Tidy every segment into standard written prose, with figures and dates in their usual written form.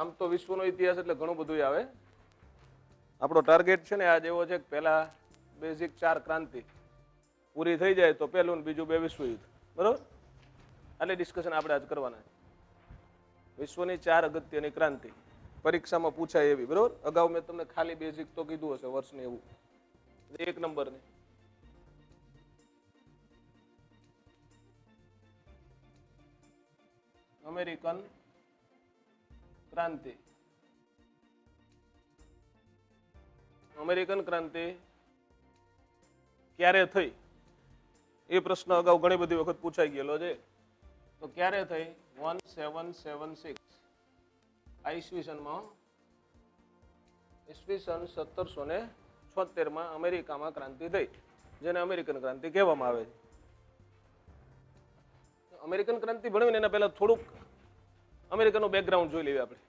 આમ તો વિશ્વનો ઇતિહાસ એટલે ઘણું બધું આવે. આપણો ટાર્ગેટ છે ને આજ એવો છે કે પહેલા બેઝિક 4 ક્રાંતિ પૂરી થઈ જાય તો પહેલું ને બીજું 2 વિશ્વયુદ્ધ. બરોબર? એટલે ડિસ્કશન આપણે આજ કરવાના છે. વિશ્વની 4 અગત્યની ક્રાંતિ પરીક્ષામાં પૂછાય એવી. બરોબર? અગાઉ મેં તમને ખાલી બેઝિક તો કીધું હશે વર્ષને એવું. 1 નંબરની અમેરિકન ક્રાંતિ. અમેરિકન ક્રાંતિ ક્યારે થઈ એ પ્રશ્ન અગાઉ ઘણી બધી વખત પૂછાઈ ગયેલો છે. તો ક્યારે થઈ? 1776 ઈસવીસનમાં ઈસવીસન 1776 અમેરિકામાં ક્રાંતિ થઈ, જેને અમેરિકન ક્રાંતિ કહેવામાં આવે છે. અમેરિકન ક્રાંતિ ભણવીને એના પહેલા થોડુંક અમેરિકાનું બેકગ્રાઉન્ડ જોઈ લઈએ આપણે.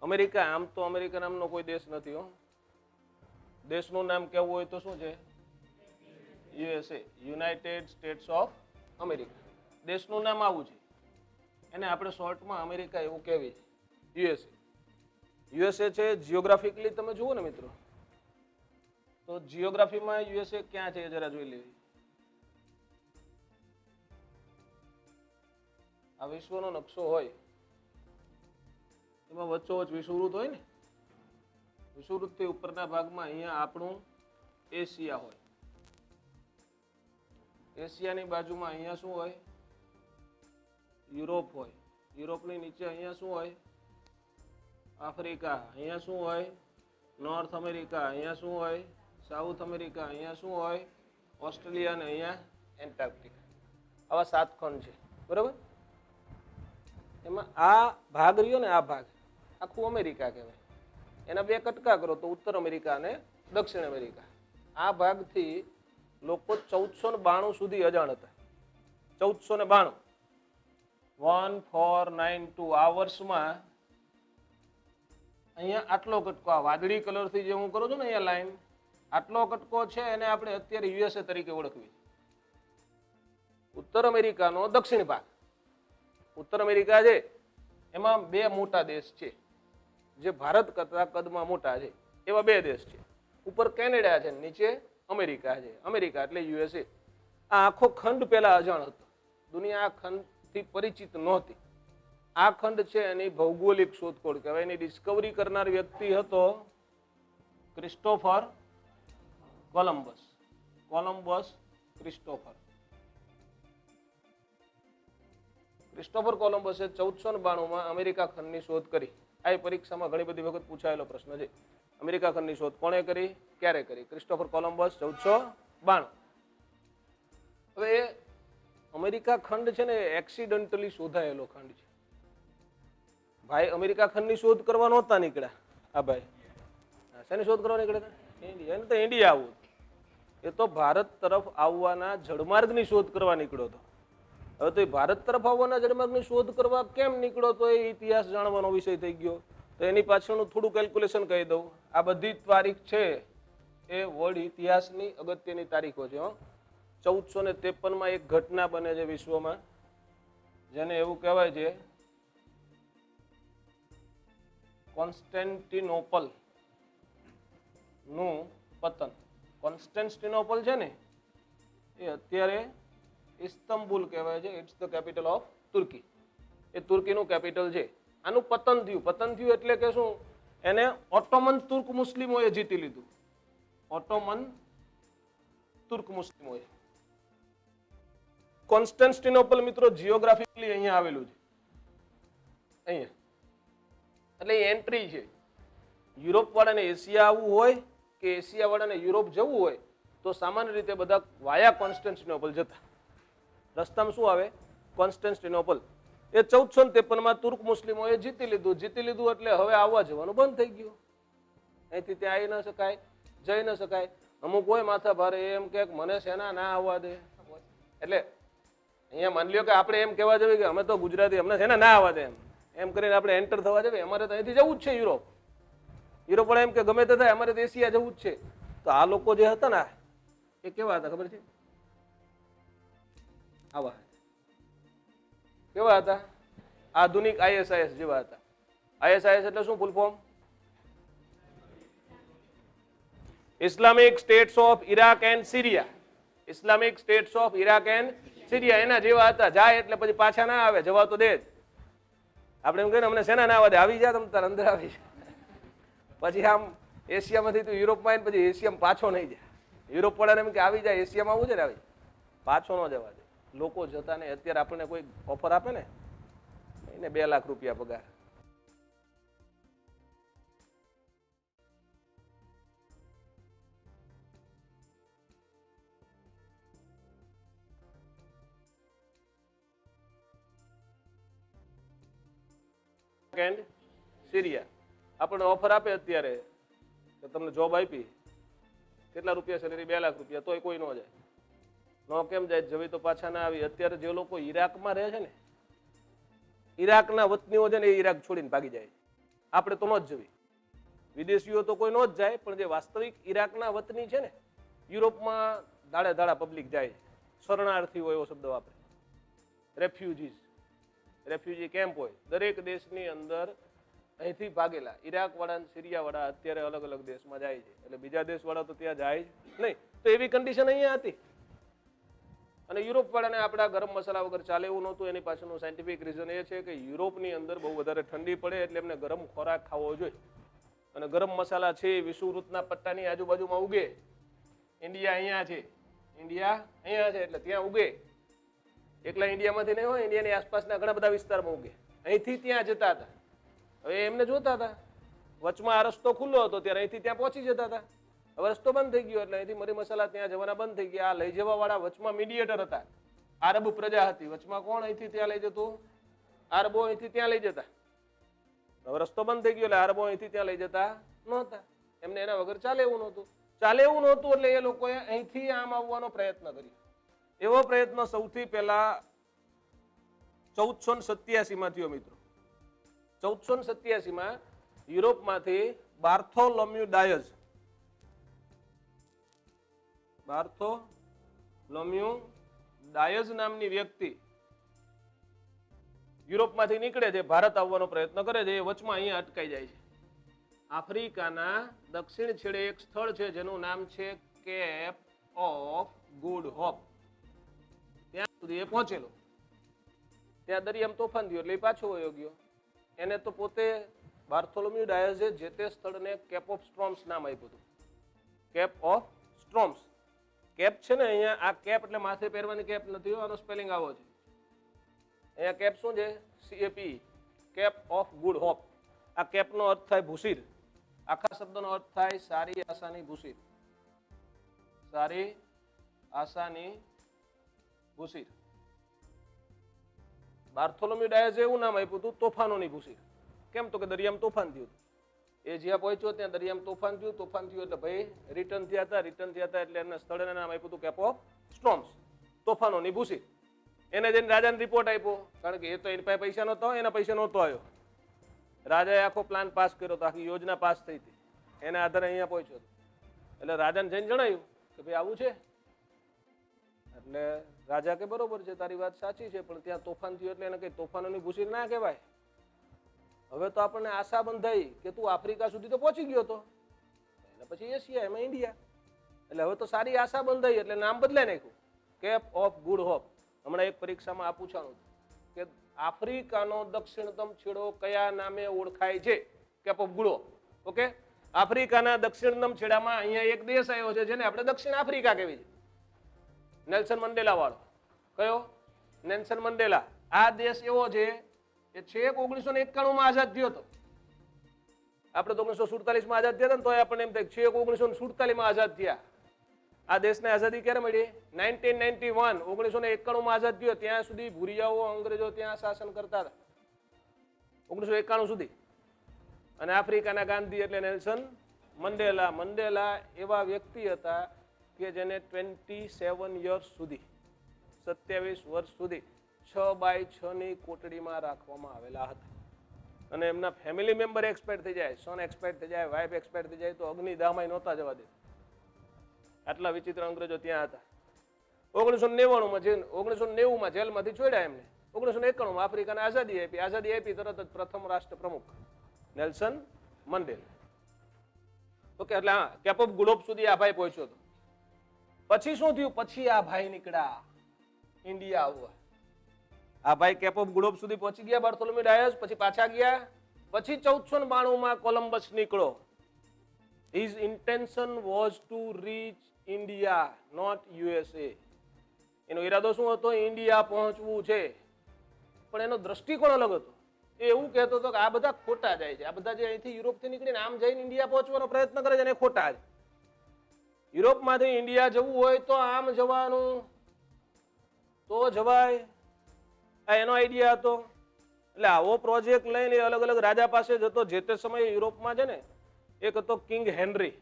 અમેરિકા આમ તો અમેરિકા નામનો કોઈ દેશ નથી હો. દેશનું નામ કેવું હોય તો શું છે? USA, United states of America. દેશનું નામ આવું છે, એને આપણે શોર્ટમાં અમેરિકા એવું કહેવી છે. યુએસએ. યુએસએ છે જિયોગ્રાફિકલી તમે જુઓ ને મિત્રો, તો જિયોગ્રાફીમાં યુએસએ ક્યાં છે જરા જોઈ લેવી. આ વિશ્વનો નકશો હોય એમાં વચ્ચોવચ વિષુવવૃત્ત હોય ને, વિષુવવૃત્તથી ઉપરના ભાગમાં અહીંયા આપણું એશિયા હોય. એશિયાની બાજુમાં અહીંયા શું હોય? યુરોપ હોય. યુરોપની નીચે અહીંયા શું હોય? આફ્રિકા. અહીંયા શું હોય? North America. અહીંયા શું હોય? South America. અહીંયા શું હોય? ઓસ્ટ્રેલિયા અને અહીંયા એન્ટાર્કટિકા. આવા 7 ખંડ છે. બરાબર? એમાં આ ભાગ રહ્યો ને, આ ભાગ આખું અમેરિકા કહેવાય. એના 2 કટકા કરો તો ઉત્તર અમેરિકા અને દક્ષિણ અમેરિકા. આ ભાગથી લોકો 1492 સુધી અજાણ હતા. 1492 1492 આ વર્ષમાં અહીંયા આટલો કટકો, આ વાદળી કલરથી જે હું કરું છું ને અહીંયા લાઈન, આટલો કટકો છે એને આપણે અત્યારે યુએસએ તરીકે ઓળખવી. ઉત્તર અમેરિકાનો દક્ષિણ ભાગ. ઉત્તર અમેરિકા છે એમાં 2 મોટા દેશ છે જે ભારત કરતા કદમાં મોટા છે. એવા 2 દેશ છે. ઉપર કેનેડા છે, નીચે અમેરિકા છે. અમેરિકા એટલે યુએસએ. આ આખો ખંડ પહેલા અજાણ હતો. દુનિયા આ ખંડથી પરિચિત નહોતી. આ ખંડ છે એની ભૌગોલિક શોધખોળ કહેવાય. એની ડિસ્કવરી કરનાર વ્યક્તિ હતો Christopher Columbus. Columbus Christopher. Christopher કોલમ્બસે 1492 અમેરિકા ખંડની શોધ કરી. આ પરીક્ષામાં ઘણી બધી વખત પૂછાયેલો પ્રશ્ન છે. અમેરિકા ખંડની શોધ કોણે કરી, ક્યારે કરી? Christopher Columbus 1492. હવે એ અમેરિકા ખંડ છે ને એક્સિડન્ટલી શોધાયેલો ખંડ છે. ભાઈ અમેરિકા ખંડની શોધ કરવા નહોતા નીકળ્યા. આ ભાઈ શેની શોધ કરવા નીકળ્યા હતા? ઇન્ડિયા. એને તો ઇન્ડિયા આવવું. એ તો ભારત તરફ આવવાના જળમાર્ગની શોધ કરવા નીકળ્યો હતો. હવે તો એ ભારત તરફ આવવાના જળમાર્ગની શોધ કરવા કેમ નીકળ્યો તો એ ઇતિહાસ જાણવાનો વિષય થઈ ગયો. તો એની પાછળનું થોડું કેલ્ક્યુલેશન કહી દઉં. આ બધી તારીખ છે એ વર્લ્ડ ઇતિહાસની અગત્યની તારીખો છે. 1453 એક ઘટના બને છે વિશ્વમાં, જેને એવું કહેવાય છે કોન્સ્ટેન્ટિનોપલ નું પતન. કોન્સ્ટેન્ટિનોપલ છે ને એ અત્યારે ઇસ્તંબુલ કહેવાય છે. It's the capital of Turkey. એ તુર્કીનું કેપિટલ છે. આનું પતન થયું. પતન થયું એટલે કે શું? એને ઓટોમન તુર્ક મુસ્લિમોએ જીતી લીધું. ઓટોમન તુર્ક મુસ્લિમોએ. કોન્સ્ટેન્ટિનોપલ મિત્રો જિયોગ્રાફિકલી અહીંયા આવેલું છે. અહીંયા એટલે એન્ટ્રી છે. યુરોપ વાળાને એશિયા આવવું હોય કે એશિયા વાળાને યુરોપ જવું હોય તો સામાન્ય રીતે બધા વાયા કોન્સ્ટેન્ટિનોપલ જતા. રસ્તામાં શું આવે? કોન્સ્ટેન્ટિનોપલ. એ 1453 તુર્ક મુસ્લિમોએ જીતી લીધું. જીતી લીધું એટલે હવે આવવા જવાનું બંધ થઈ ગયું. અહીંથી ત્યાં આવી ન શકાય, જઈ ન શકાય. અમુક હોય માથા ભારે એમ કે મને સેના ના આવવા દે. એટલે અહીંયા માની લ્યો કે આપણે એમ કહેવા જઈએ કે અમે તો ગુજરાતી, અમને સેના ના આવવા દે એમ કરીને આપણે એન્ટર થવા જઈએ. અમારે તો અહીંથી જવું જ છે યુરોપ. યુરોપ વાળા એમ કે ગમે તે થાય અમારે તો એશિયા જવું જ છે. તો આ લોકો જે હતા ને એ કેવા હતા ખબર છે? આવા કેવા હતા? આધુનિક ISIS જેવા હતા. ISIS એટલે શું full form? Islamic states of Iraq and Syria. Islamic states of Iraq and Syria એના જેવા હતા. જાય એટલે પછી પાછા ના આવે, જવા તો દે જ. આપણે એમ કહીએ અમને સેના ના આવે, આવી જાય તમે તાર અંદર આવી જાય. પછી આમ એશિયામાંથી તું યુરોપમાં આવીને પછી એશિયામાં પાછો નહીં જાય. યુરોપ વાળાને એમ કે આવી જાય, એશિયામાં આવું છે ને આવી પાછો ન જવા દે. લોકો જતા ને અત્યારે આપણને કોઈ ઓફર આપે ને એને 2 લાખ રૂપિયા પગાર. એન્ડ સિરિયા આપણને ઓફર આપે અત્યારે તો તમને જોબ આપી, કેટલા રૂપિયા સેલેરી? 2 લાખ રૂપિયા. તોય કોઈ ન જાય. ન કેમ જાય? જવી તો પાછા ના આવી. અત્યારે જે લોકો ઈરાકમાં રહે છે ને, ઈરાકના વતનીઓ છે ને એ ઈરાક છોડીને ભાગી જાય. આપણે તો ન જ જવી. વિદેશીઓ તો કોઈ ન જ જાય, પણ જે વાસ્તવિક ઈરાકના વતની છે ને, યુરોપમાં દાડે દાડા પબ્લિક જાય. શરણાર્થી હોય એવો શબ્દ વાપરે. રેફ્યુજીસ, રેફ્યુજી કેમ્પ હોય દરેક દેશની અંદર. અહીંથી ભાગેલા ઈરાક વાળા અને સિરિયા વાળા અત્યારે અલગ અલગ દેશમાં જાય છે. એટલે બીજા દેશ વાળા તો ત્યાં જાય જ નહીં. તો એવી કન્ડિશન અહીંયા હતી. અને યુરોપ વાળાને આપણા ગરમ મસાલા વગર ચાલે એવું નહોતું. એની પાછળનું સાયન્ટિફિક રીઝન એ છે કે યુરોપની અંદર બહુ વધારે ઠંડી પડે એટલે એમને ગરમ ખોરાક ખાવો જોઈએ. અને ગરમ મસાલા છે વિષુવવૃત્તના પટ્ટાની આજુબાજુમાં ઉગે. ઇન્ડિયા અહીંયા છે, ઇન્ડિયા અહીંયા છે એટલે ત્યાં ઉગે. એકલા ઇન્ડિયામાંથી નહીં હોય, ઇન્ડિયાની આસપાસના ઘણા બધા વિસ્તારમાં ઉગે. અહીંથી ત્યાં જતા હતા. હવે એમને જોતા હતા વચમાં આ રસ્તો ખુલ્લો હતો ત્યારે અહીંથી ત્યાં પહોંચી જતા હતા. હવે રસ્તો બંધ થઈ ગયો એટલે અહીંથી મરી મસાલા ત્યાં જવાના બંધ થઈ ગયા. આ લઈ જવા વાળા વચમાં મીડિયેટર હતા, આરબ પ્રજા હતી. વચમાં કોણ અહીંથી ત્યાં લઈ જતું? આરબો અહીંથી ત્યાં લઈ જતા. હવે રસ્તો બંધ થઈ ગયો એટલે આરબો અહીંથી ત્યાં લઈ જતા નહોતા. એમને એના વગર ચાલે એવું નહોતું. ચાલે એવું નહોતું એટલે એ લોકોએ અહીંથી આમ આવવાનો પ્રયત્ન કર્યો. એવો પ્રયત્ન સૌથી પહેલા 1487 માં થયો મિત્રો. 1487 માં યુરોપમાંથી બાર્થોલોમ્યુ ડાયઝ, બાર્થોલોમ્યુ ડાયઝ નામની વ્યક્તિ યુરોપમાંથી નીકળે છે, ભારત આવવાનો પ્રયત્ન કરે છે. એ વચમાં અહીંયા અટકાઈ જાય છે. આફ્રિકાના દક્ષિણ છેડે એક સ્થળ છે જેનું નામ છે કેપ ઓફ ગુડ હોપ. ત્યાં સુધી એ પહોંચેલો. ત્યાં દરિયામાં તોફાન થયું એટલે એ પાછો વયો ગયો. એને તો પોતે બાર્થોલોમ્યુ ડાયઝે જે તે સ્થળને કેપ ઓફ સ્ટ્રોમ્સ નામ આપ્યું હતું. Cape of સ્ટ્રોમ્સ. કેપ છે ને અહીંયા, આ કેપ એટલે માથે પહેરવાની કેપ નથી, આનો સ્પેલિંગ આવો છે. અહીંયા કેપ શું છે? CAP, Cape of Good Hope. આ કેપનો અર્થ થાય ભૂસીર. આખા શબ્દનો અર્થ થાય સારી આશાની ભૂસીર. સારી આશાની ભૂસીર. બાર્થોલોમ્યુ ડાયઝે એવું નામ આપ્યું હતું તોફાનોની ભૂસીર. કેમ? તો કે દરિયામાં તોફાન થયું. એ જ્યાં પહોંચ્યો ત્યાં દરિયામાં તોફાન થયું. તોફાન થયું એટલે ભાઈ રિટર્ન થયા હતા. રિટર્ન થયા હતા એટલે એમના સ્થળને નામ આપ્યું હતું કેપ ઓફ સ્ટ્રોમ્સ, તોફાનોની ભૂસીર. એને જઈને રાજાને રિપોર્ટ આપ્યો, કારણ કે એ તો એની પાસે પૈસા નહોતો, એના પૈસા નહોતો આવ્યો. રાજાએ આખો પ્લાન પાસ કર્યો હતો, આખી યોજના પાસ થઈ હતી. એના આધારે અહીંયા પહોંચ્યો. એટલે રાજાને જઈને જણાવ્યું કે ભાઈ આવું છે. એટલે રાજા કે બરોબર છે, તારી વાત સાચી છે, પણ ત્યાં તોફાન થયું એટલે એને કઈ તોફાનોની ભૂસીર ના કહેવાય. હવે તો આપણને આશા બંધાઈ કે તું આફ્રિકા સુધી તો પહોંચી ગયો હતો, એટલે પછી એશિયા, એમાં ઇન્ડિયા. એટલે હવે તો સારી આશા બંધાઈ એટલે નામ બદલાઈ નાખ્યું કેપ ઓફ ગુડ હોપ. હમણાં એક પરીક્ષામાં આ પૂછવાનું કે આફ્રિકાનો દક્ષિણતમ છેડો કયા નામે ઓળખાય છે? Cape of Good Hope. Okay, આફ્રિકાના દક્ષિણતમ છેડામાં અહીંયા એક દેશ આવ્યો છે જેને આપણે દક્ષિણ આફ્રિકા કહેવી છે. નેલ્સન મંડેલા વાળો. કયો? Nelson Mandela. આ દેશ એવો છે એ છેક 1991 માં આઝાદ થયો હતો. આપણે તો 1947 માં આઝાદ થયા હતા ને, તો આપણને એમ થાય છેક 1947 માં આઝાદ થયા. આ દેશને આઝાદી ક્યારે મળી? 1991. 1991 માં આઝાદ થયો. ત્યાં સુધી ભૂરિયાઓ, અંગ્રેજો ત્યાં શાસન કરતા હતા 1991 સુધી. અને આફ્રિકાના ગાંધી એટલે નેલ્સન મંડેલા. મંડેલા એવા વ્યક્તિ હતા કે જેને 27 યર્સ સુધી, 27 વર્ષ સુધી 6x6 ની કોટડીમાં રાખવામાં આવેલા હતા. અને એમના ફેમિલી મેમ્બર એક્સપાયર થઈ જાય, સન એક્સપાયર થઈ જાય, વાઇફ એક્સપાયર થઈ જાય તો અગ્નિદાહમાં નહોતા જવા દે. આટલા વિચિત્ર અંગ્રેજો ત્યાં હતા. 1990 માં જેલમાંથી છોડ્યા એમને. 1991 માં આફ્રિકાને આઝાદી આપી. આઝાદી આપી તરત જ પ્રથમ રાષ્ટ્ર પ્રમુખ નેલ્સન મંડેલા. ઓકે, એટલે હા, કેપ ઓફ ગ્લોબ સુધી આ ભાઈ પહોંચ્યો હતો. પછી શું થયું? પછી આ ભાઈ નીકળ્યા ઇન્ડિયા આવવા. આ ભાઈ કેપ ઓફ ગ્લોબ સુધી પહોંચી ગયા બાર્થોલોમ્યુ ડાયસ, પછી પાછા ગયા. પછી 1492 કોલંબસ નીકળો. His intention was to reach India, not USA. એનો ઈરાદો શું હતો? ઇન્ડિયા પહોંચવું છે. પણ એનો દ્રષ્ટિકોણ અલગ હતો. એ એવું કહેતો હતો કે આ બધા ખોટા જાય છે, આ બધા જે અહીંથી યુરોપથી નીકળીને આમ જઈને ઇન્ડિયા પહોંચવાનો પ્રયત્ન કરે છે ને ખોટા છે. યુરોપમાંથી ઇન્ડિયા જવું હોય તો આમ જવાનું, તો જવાય. આ એનો આઈડિયા હતો. એટલે આવો પ્રોજેક્ટ લઈને અલગ અલગ રાજા પાસે જતો. જે તે સમયે યુરોપમાં છે ને, એક હતો કિંગ હેનરી,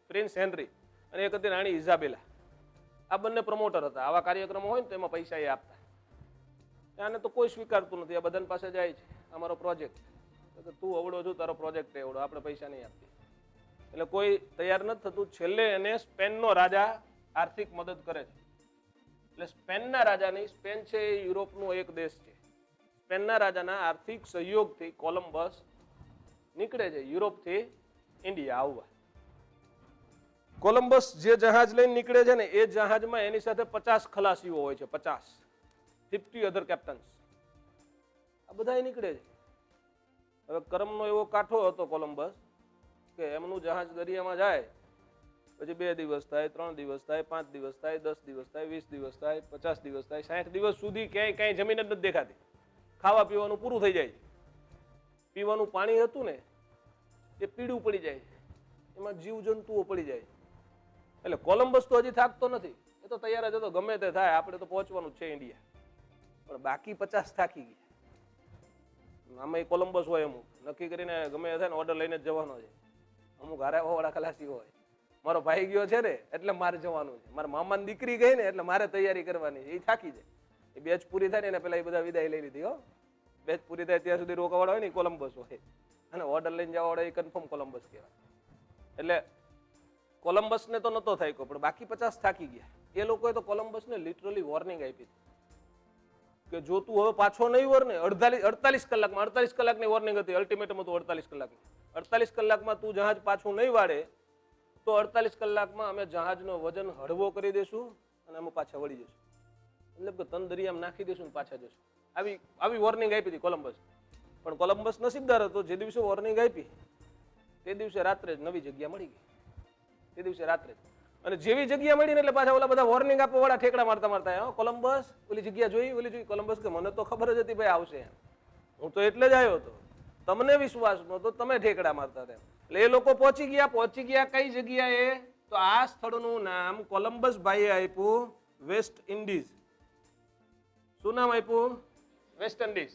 પ્રિન્સ હેનરી, અને એક હતી રાણી ઇઝાબેલા. આ બંને પ્રમોટર હતા. આવા કાર્યક્રમો હોય ને તો એમાં પૈસા એ આપતા. આને તો કોઈ સ્વીકારતું નથી. આ બધાની પાસે જાય છે, અમારો પ્રોજેક્ટ. તું અવડો છું, તારો પ્રોજેક્ટ એવડો, આપણે પૈસા નહીં આપતી. એટલે કોઈ તૈયાર નથી થતું. છેલ્લે એને સ્પેનનો રાજા આર્થિક મદદ કરે છે. એટલે સ્પેનના રાજાની, સ્પેન છે એ યુરોપનો એક દેશ છે. સ્પેનના રાજાના આર્થિક સહયોગથી કોલંબસ નીકળે છે યુરોપથી ઇન્ડિયા આવવા. કોલંબસ જે જહાજ લઈને નીકળે છે ને, એ જહાજમાં એની સાથે 50 ખલાસીઓ હોય છે. 50 અધર કેપ્ટન્સ. આ બધા નીકળે છે. હવે કરમનો એવો કાંઠો હતો કોલંબસ કે એમનું જહાજ દરિયામાં જાય પછી 2 દિવસ થાય, 3 દિવસ થાય, 5 દિવસ થાય, 10 દિવસ થાય, 20 દિવસ થાય, 50 દિવસ થાય, 60 દિવસ સુધી ક્યાંય કાંઈ જમીન જ નથી દેખાતી. ખાવા પીવાનું પૂરું થઈ જાય છે. પીવાનું પાણી હતું ને એ પીળું પડી જાય છે, એમાં જીવજંતુઓ પડી જાય. એટલે કોલંબસ તો હજી થાકતો નથી. એ તો તૈયાર જ હતો, ગમે તે થાય આપણે તો પહોંચવાનું જ છે ઇન્ડિયા. પણ બાકી 50 થાકી ગયા. આમાં કોલંબસ હોય અમુક નક્કી કરીને ગમે થાય ને ઓર્ડર લઈને જ જવાનો છે. અમુક હારાવાળા ખલાસી હોય, મારો ભાઈ ગયો છે ને એટલે મારે જવાનું છે, મારા મામાની દીકરી ગઈ ને એટલે મારે તૈયારી કરવાની છે. એ થાકી જાય. એ બેચ પૂરી થાય ને એને પેલા એ બધા વિદાય લઈ લીધી. હો, બેચ પૂરી થાય ત્યાં સુધી રોકાવાળા હોય ને કોલંબસ હોય, અને ઓર્ડર લઈને જવા વાળા એ કન્ફર્મ કોલંબસ કહેવાય. એટલે કોલંબસને તો નહોતો થાક્યો, પણ બાકી 50 થાકી ગયા. એ લોકોએ તો કોલંબસને લિટરલી વોર્નિંગ આપી હતી કે જો તું હવે પાછો નહીં વર ને 48 કલાકમાં, 48 કલાકની વોર્નિંગ હતી. અલ્ટિમેટમ હતું 48 કલાકની. 48 કલાકમાં તું જહાજ પાછું નહીં વાળે તો 48 કલાકમાં અમે જહાજનો વજન હળવો કરી દઈશું અને અમે પાછા વળી જઈશું. એટલે કે તન દરિયામાં નાખી દઈશું ને પાછા જશું. આવી વોર્નિંગ આપી હતી કોલંબસ. પણ કોલંબસ નસીબદાર હતો. જે દિવસે વોર્નિંગ આપી તે દિવસે રાત્રે જ નવી જગ્યા મળી ગઈ. તે દિવસે રાત્રે જ. અને જેવી જગ્યા મળી ને એટલે પાછા ઓલા બધા વોર્નિંગ આપવા વાળા ઠેકડા મારતા મારતા, કોલંબસ ઓલી જગ્યા જોઈ, ઓલી જોઈ. કોલંબસ કે મને તો ખબર જ હતી ભાઈ આવશે, હું તો એટલે જ આવ્યો હતો, તમને વિશ્વાસ નહોતો, તમે ઠેકડા મારતા હતા. એટલે એ લોકો પહોંચી ગયા. કઈ જગ્યાએ? તો આ સ્થળનું નામ કોલંબસ ભાઈએ આપ્યું વેસ્ટ ઇન્ડિઝ. શું નામ આપ્યું? West Indies.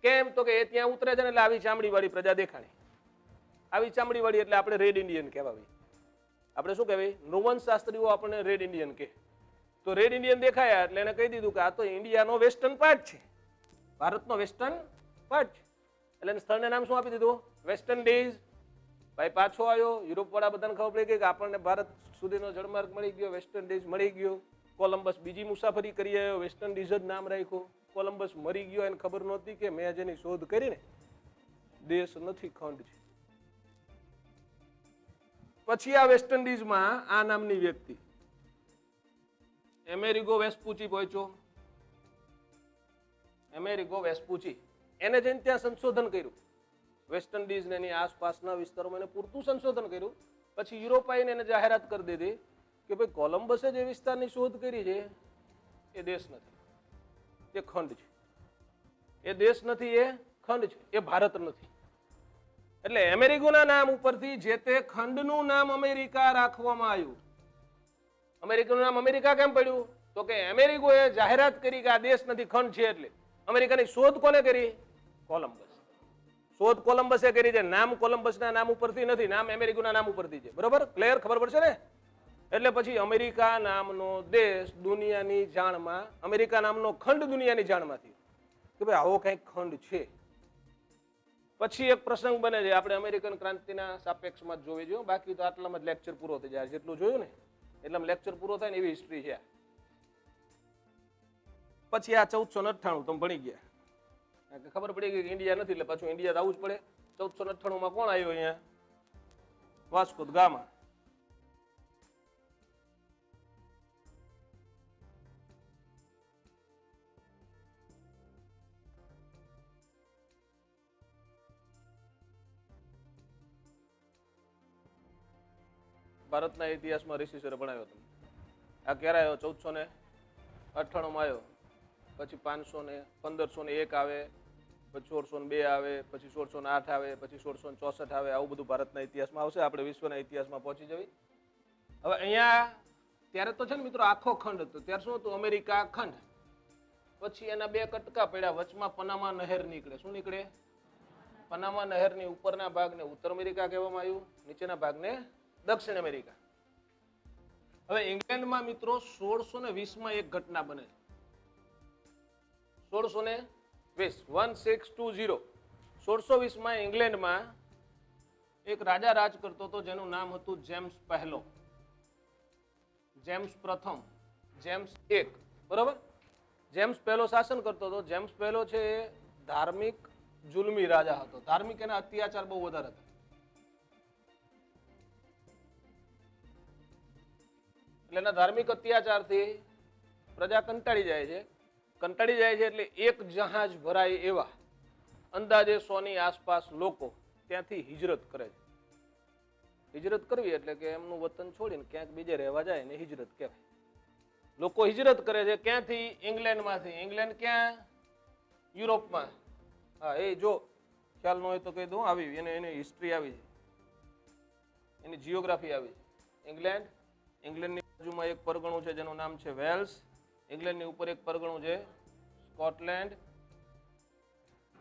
કેમ? તો કે એ ત્યાં ઉતરે છે ને એટલે આવી ચામડી વાળી પ્રજા દેખાણી. આવી ચામડી વાળી એટલે આપણે રેડ ઇન્ડિયન કહેવાય. આપણે શું કહેવાય? નૃવંશ શાસ્ત્રીઓ આપણને રેડ ઇન્ડિયન કહે. તો રેડ ઇન્ડિયન દેખાયા એટલે એને કહી દીધું કે આ તો ઇન્ડિયાનો વેસ્ટર્ન પાર્ટ છે, ભારતનો વેસ્ટર્ન પાર્ટ છે. એટલે એને સ્થળને નામ શું આપી દીધું? West Indies. ભાઈ પાછો આવ્યો. યુરોપ વાળા બધાને ખબર પડી ગઈ કે આપણને ભારત સુધીનો જળમાર્ગ મળી ગયો, વેસ્ટ ઇન્ડિઝ મળી ગયો. કોલંબસ બીજી મુસાફરી કરી આવ્યો, વેસ્ટ ઇન્ડિઝ જ નામ રાખ્યું. કોલંબસ મરી ગયો, એને ખબર નહોતી કે મેં જેની શોધ કરીને દેશ નથી, ખંડ છે. પછી આ વેસ્ટ ઇન્ડિઝમાં આ નામની વ્યક્તિ એમેરિગો વેસ્પુચી પહોંચ્યો. એમેરિગો વેસ્પુચી એને જઈને ત્યાં સંશોધન કર્યું. વેસ્ટ ઇન્ડિઝ ને એની આસપાસના વિસ્તારોમાં એને પૂરતું સંશોધન કર્યું. પછી યુરોપ આવીને એને જાહેરાત કરી દીધી કે ભાઈ કોલંબસે જે વિસ્તારની શોધ કરી છે એ દેશ નથી, એ ખંડ છે. એ દેશ નથી, એ ખંડ છે, એ ભારત નથી. એટલે અમેરિકાના નામ ઉપરથી જે તે ખંડનું નામ અમેરિકા રાખવામાં આવ્યું. અમેરિકાનું નામ અમેરિકા કેમ પડ્યું? તો કે અમેરિકોએ જાહેરાત કરી કે આ દેશ નથી, ખંડ છે. એટલે અમેરિકાની શોધ કોને કરી? કોલંબસ. શોધ કોલંબસે કરી છે. નામ કોલંબસના નામ ઉપરથી નથી, નામ અમેરિકાના નામ ઉપરથી છે. બરોબર? ક્લિયર? ખબર પડશે ને? એટલે પછી અમેરિકા નામનો દેશ દુનિયાની જાણમાં, અમેરિકા નામનો ખંડ દુનિયાની જાણમાં થયો કે ભાઈ આવો કંઈક ખંડ છે. પછી એક પ્રસંગ બને છે, આપણે અમેરિકન ક્રાંતિના સાપેક્ષમાં જ જોવી જોઈએ. બાકી તો આટલામાં જ લેક્ચર પૂરો થઈ જાય. જેટલું જોયું ને એટલામાં લેક્ચર પૂરો થાય ને એવી હિસ્ટ્રી છે. પછી આ 1498 તમે ભણી ગયા, ખબર પડી ગઈ કે ઇન્ડિયા નથી એટલે પાછું ઇન્ડિયા આવવું જ પડે. 1498 માં કોણ આવ્યો અહીંયા? Vasco da gamma. ભારતના ઇતિહાસમાં ઋષિ સરે ભણાવ્યો તમે. આ ક્યારે આવ્યો? 1498 માં આવ્યો. પછી 1501 આવે, પછી 1602 આવે, પછી 1608 આવે, પછી 1664 આવે. આવું બધું ભારતના ઇતિહાસમાં આવશે. આપણે વિશ્વના ઇતિહાસમાં પહોંચી જવી. હવે અહીંયા ત્યારે તો છે ને મિત્રો આખો ખંડ હતો. ત્યારે શું હતું? અમેરિકા ખંડ. પછી એના બે કટકા પડ્યા. વચમાં પનામા નહેર નીકળે. શું નીકળે? પનામા નહેરની ઉપરના ભાગને ઉત્તર અમેરિકા કહેવામાં આવ્યું, નીચેના ભાગને દક્ષિણ અમેરિકા. હવે ઇંગ્લેન્ડમાં મિત્રો 1620 માં એક ઘટના બને. 1620 1620 1620 માં ઇંગ્લેન્ડમાં એક રાજા રાજ કરતો હતો જેનું નામ હતું જેમ્સ પહેલો, જેમ્સ પ્રથમ, જેમ્સ એક. બરોબર? જેમ્સ પહેલો શાસન કરતો હતો. જેમ્સ પહેલો છે એ ધાર્મિક જુલમી રાજા હતો. ધાર્મિક એના અત્યાચાર બહુ વધારે હતા. એટલે એના ધાર્મિક અત્યાચારથી પ્રજા કંટાળી જાય છે. કંટાળી જાય છે એટલે એક જહાજ ભરાય એવા અંદાજે 100 ની આસપાસ લોકો ત્યાંથી હિજરત કરે છે. હિજરત કરવી એટલે કે એમનું વતન છોડીને ક્યાંક બીજે રહેવા જાય ને હિજરત કહેવાય. લોકો હિજરત કરે છે ક્યાંથી? ઇંગ્લેન્ડમાંથી. ઇંગ્લેન્ડ ક્યાં? યુરોપમાં. હા, એ જો ખ્યાલ ન હોય તો કહી દઉં, આવી એની હિસ્ટ્રી આવી છે, એની જીઓગ્રાફી આવી છે. ઇંગ્લેન્ડ, ઇંગ્લેન્ડની બાજુમાં એક પરગણું છે જેનું નામ છે વેલ્સ. ઇંગ્લેન્ડની ઉપર એક પરગણું છે સ્કોટલેન્ડ.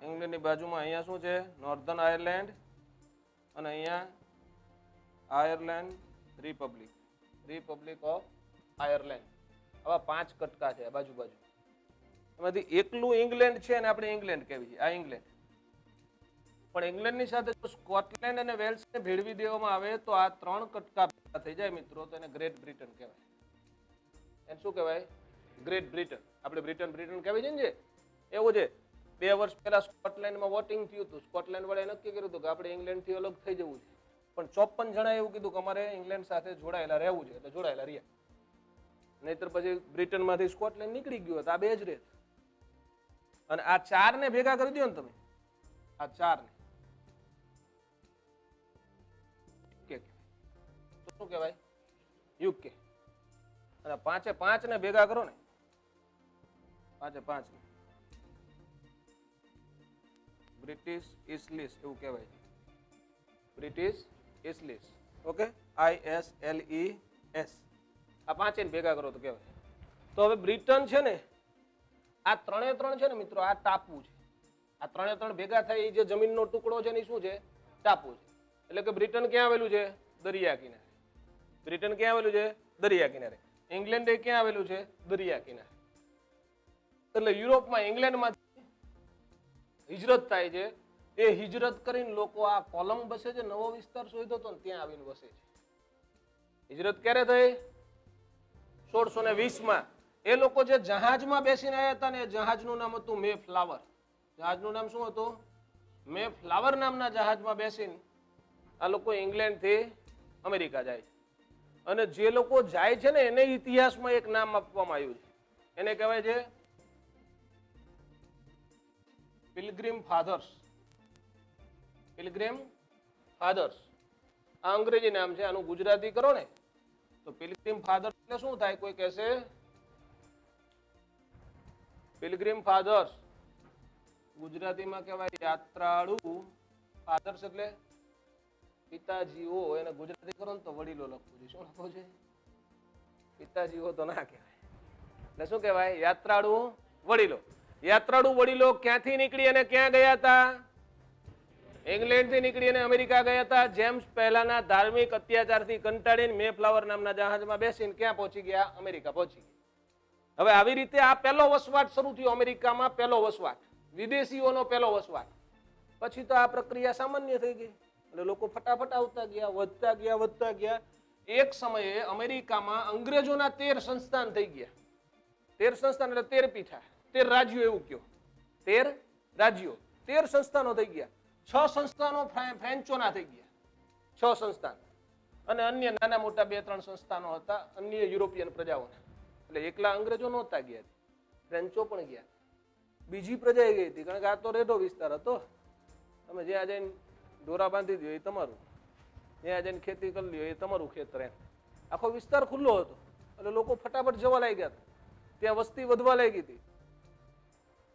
ઇંગ્લેન્ડની બાજુમાં અહીંયા શું છે? Northern Ireland. અને અહીંયા Ireland Republic, Republic of Ireland. આવા 5 કટકા છે બાજુ બાજુ. એમાંથી એકલું ઇંગ્લેન્ડ છે અને આપણે ઇંગ્લેન્ડ કહેવી છે. આ ઇંગ્લેન્ડ. પણ ઇંગ્લેન્ડની સાથે જો સ્કોટલેન્ડ અને વેલ્સને ભેળવી દેવામાં આવે તો આ 3 કટકા ભેગા થઈ જાય મિત્રો, તો એને ગ્રેટ બ્રિટન કહેવાય. એને શું કહેવાય? Great Britain. આપણે બ્રિટન બ્રિટન કહેવાય છે ને, એવું છે. 2 વર્ષ પહેલા સ્કોટલેન્ડમાં વોટિંગ થયું હતું. સ્કોટલેન્ડ વાળાએ નક્કી કર્યું હતું કે આપણે ઇંગ્લેન્ડથી અલગ થઈ જવું છે. પણ 54 જણાએ એવું કીધું કે અમારે ઇંગ્લેન્ડ સાથે જોડાયેલા રહેવું છે, એટલે જોડાયેલા રહ્યા. નહીતર પછી બ્રિટનમાંથી સ્કોટલેન્ડ નીકળી ગયું હતું. આ 2 જ રહે. અને આ 4 ને ભેગા કરી દો ને તમે, આ 4 ને શું કહેવાય? યુકે. અને 5 ને ભેગા કરો ને, 5 ને બ્રિટિશ ઇસ્લિસ એવું કહેવાય છે. British isles. Okay, ISLES. આ 5 ને ભેગા કરો તો કહેવાય. તો હવે બ્રિટન છે ને, આ 3 છે ને મિત્રો, આ ટાપુ છે. આ 3 ભેગા થાય જે જમીનનો ટુકડો છે ને શું છે? ટાપુ છે. એટલે કે બ્રિટન ક્યાં આવેલું છે? દરિયા કિનારે. બ્રિટન ક્યાં આવેલું છે? દરિયા કિનારે. ઇંગ્લેન્ડ એ ક્યાં આવેલું છે? દરિયા કિનારે. એટલે યુરોપમાં ઇંગ્લેન્ડમાંથી હિજરત થાય છે. એ હિજરત કરીને લોકો આ કોલંબસે જે નવો વિસ્તાર શોધ્યો હતો ને ત્યાં આવીને વસે છે. હિજરત ક્યારે થઈ? 1620 માં. એ લોકો જે જહાજમાં બેસીને આવ્યા હતા ને એ જહાજનું નામ હતું મે ફ્લાવર. જહાજનું નામ શું હતું? મે ફ્લાવર નામના જહાજમાં બેસીને આ લોકો ઇંગ્લેન્ડથી અમેરિકા જાય છે. અને જે લોકો જાય છે ને એને ઇતિહાસમાં એક નામ આપવામાં આવ્યું છે. એને કહેવાય છે પિલગ્રીમ ફાધર્સ. પિલગ્રીમ ફાધર્સ. આ અંગ્રેજી નામ છે. આનું ગુજરાતી કરો ને તો પિલગ્રીમ ફાધર્સ એટલે શું થાય? કોઈ કહેશે પિલગ્રીમ ફાધર્સ ગુજરાતીમાં કહેવાય યાત્રાળુ. ફાધર્સ એટલે પિતાજીઓ. એને ગુજરાતી કરો ને તો વડીલો લખવું છે. શું લખવું છે? પિતાજીઓ તો ના કહેવાય. એટલે શું કહેવાય? યાત્રાળુ વડીલો. યાત્રાળુ વડીલો ક્યાંથી નીકળી અને ક્યાં ગયા હતા? ઇંગ્લેન્ડ થી નીકળી અને અમેરિકા ગયા હતા. જેમ્સ પહેલાના ધાર્મિક અત્યાચારથી કંટાળીને મે ફ્લાવર નામના જહાજમાં બેસીને ક્યાં પહોંચી ગયા? અમેરિકા પહોંચી ગયા. હવે આવી રીતે આ પહેલો વસવાટ શરૂ થયો અમેરિકામાં. પહેલો વસવાટ, વિદેશીઓનો પહેલો વસવાટ. પછી તો આ પ્રક્રિયા સામાન્ય થઈ ગઈ. એટલે લોકો ફટાફટ આવતા ગયા, વધતા ગયા. એક સમયે અમેરિકામાં અંગ્રેજોના 13 સંસ્થાન થઈ ગયા. 13 સંસ્થાન એટલે 13 પીઠા, 13 રાજ્યો એવું કયો. 13 રાજ્યો, 13 સંસ્થાનો થઈ ગયા. 6 સંસ્થાનો ફ્રેન્ચોના થઈ ગયા, 6 સંસ્થાન, અને અન્ય નાના મોટા 2-3 સંસ્થાનો હતા અન્ય યુરોપિયન પ્રજાઓના. એટલે એકલા અંગ્રેજો નહોતા ગયા, ફ્રેન્ચો પણ ગયા, બીજી પ્રજા ગઈ હતી, કારણ કે આ તો રેડો વિસ્તાર હતો. તમે જ્યાં જઈને દોરા બાંધી દો એ તમારું, જ્યાં જઈને ખેતી કરી લ્યો એ તમારું ખેતર, એમ આખો વિસ્તાર ખુલ્લો હતો. એટલે લોકો ફટાફટ જવા લાગ્યા હતા, ત્યાં વસ્તી વધવા લાગી હતી.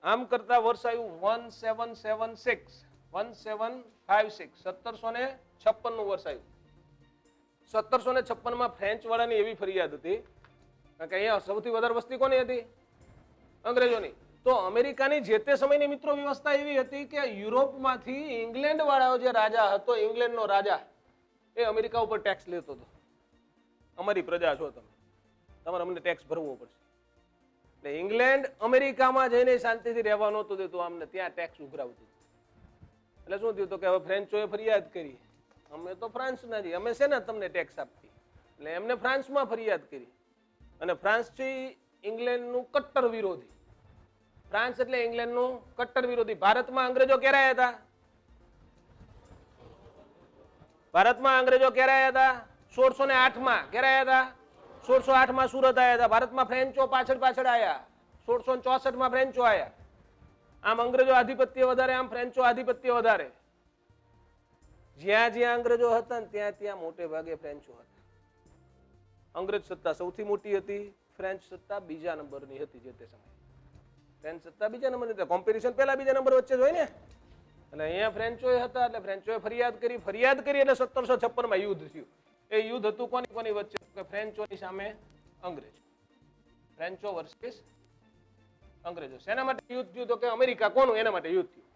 આમ કરતા વર્ષ આવ્યું 1756, 1756 નું વર્ષ આવ્યું. 1756 માં ફ્રેન્ચ વાળાની એવી ફરિયાદ હતી, કારણ કે અહીંયા સૌથી વધારે વસ્તી કોની હતી? અંગ્રેજોની. તો અમેરિકાની જે તે સમયની મિત્રો વ્યવસ્થા એવી હતી કે યુરોપમાંથી ઇંગ્લેન્ડ વાળાઓ જે રાજા હતો, ઇંગ્લેન્ડનો રાજા, એ અમેરિકા ઉપર ટેક્સ લેતો હતો. અમારી પ્રજા છો તમે, તમારે અમને ટેક્સ ભરવો પડશે. એટલે ઇંગ્લેન્ડ અમેરિકામાં જઈને શાંતિથી રહેવા નહોતું દેતું, અમને ત્યાં ટેક્સ ઉઘરાવતું. એટલે શું થયું? તો કે હવે ફ્રેન્ચોએ ફરિયાદ કરી, અમે તો ફ્રાન્સના છીએ, અમે છે ને તમને ટેક્સ આપતી. એટલે એમને ફ્રાન્સમાં ફરિયાદ કરી, અને ફ્રાન્સ છે ઇંગ્લેન્ડનું કટ્ટર વિરોધી. ફ્રાન્સ એટલે ઇંગ્લેન્ડનું કટ્ટર વિરોધી. ભારતમાં અંગ્રેજો ક્યારે આવ્યા હતા? ભારતમાં અંગ્રેજો ક્યારે આવ્યા હતા? 1608 ક્યારે આવ્યા હતા? 1608 સુરત આવ્યા હતા. ભારતમાં ફ્રેન્ચો પાછળ આવ્યા. 1664 ફ્રેન્ચો આવ્યા. આમ અંગ્રેજો આધિપત્ય વધારે, આમ ફ્રેન્ચો આધિપત્ય વધારે. જ્યાં જ્યાં અંગ્રેજો હતા ને ત્યાં ત્યાં મોટે ભાગે ફ્રેન્ચો હતા. અંગ્રેજ સત્તા સૌથી મોટી હતી, ફ્રેન્ચ સત્તા બીજા નંબરની હતી જે તે સમયે. ફ્રેન્ચ સત્તા બીજા નંબરની હતી, કોમ્પિટિશન પહેલા બીજા નંબર વચ્ચે જ હોય ને. એટલે અહીંયા ફ્રેન્ચોએ હતા, એટલે ફ્રેન્ચોએ ફરિયાદ કરી એટલે 1756 માં યુદ્ધ થયું. એ યુદ્ધ હતું કોની વચ્ચે? કે ફ્રેન્ચોની સામે અંગ્રેજો. ફ્રેન્ચો વર્સિસ અંગ્રેજો. શેના માટે યુદ્ધ થયું? તો કે અમેરિકા કોનું, એના માટે યુદ્ધ થયું.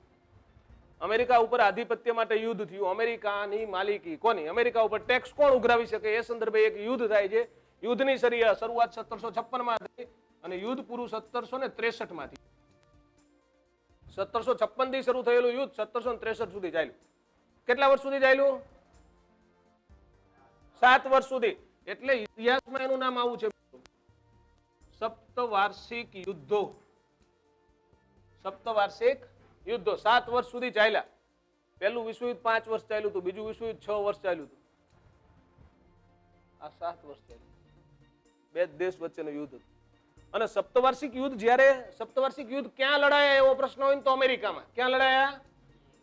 અમેરિકા ઉપર આધિપત્ય માટે યુદ્ધ થયું. અમેરિકાની માલિકી કોની? અમેરિકા ઉપર ટેક્સ કોણ ઉઘરાવી શકે? એ સંદર્ભે એક યુદ્ધ થાય છે. યુદ્ધની શરૂઆત 1756 માં થઈ અને યુદ્ધ પૂરું 1763 માં થયું. 1756 થી શરૂ થયેલું યુદ્ધ 1763 સુધી ચાલ્યું. કેટલા વર્ષ સુધી ચાલ્યું? 7 વર્ષ સુધી. એટલે ઇતિહાસમાં એનું નામ આવું છે, સપ્તવાર્ષિક યુદ્ધો. સપ્તવાર્ષિક યુદ્ધો 7 વર્ષ સુધી ચાલ્યા. પહેલું વિશ્વયુદ્ધ 5 વર્ષ ચાલ્યું હતું, બીજું વિશ્વયુદ્ધ 6 વર્ષ ચાલ્યું હતું. આ 7 વર્ષ ચાલ્યું. બે દેશ વચ્ચેનું યુદ્ધ હતું. અને સપ્તવાર્ષિક યુદ્ધ, જ્યારે સપ્તવાર્ષિક યુદ્ધ ક્યાં લડાયા એવો પ્રશ્ન હોય ને તો અમેરિકામાં. ક્યાં લડાયા?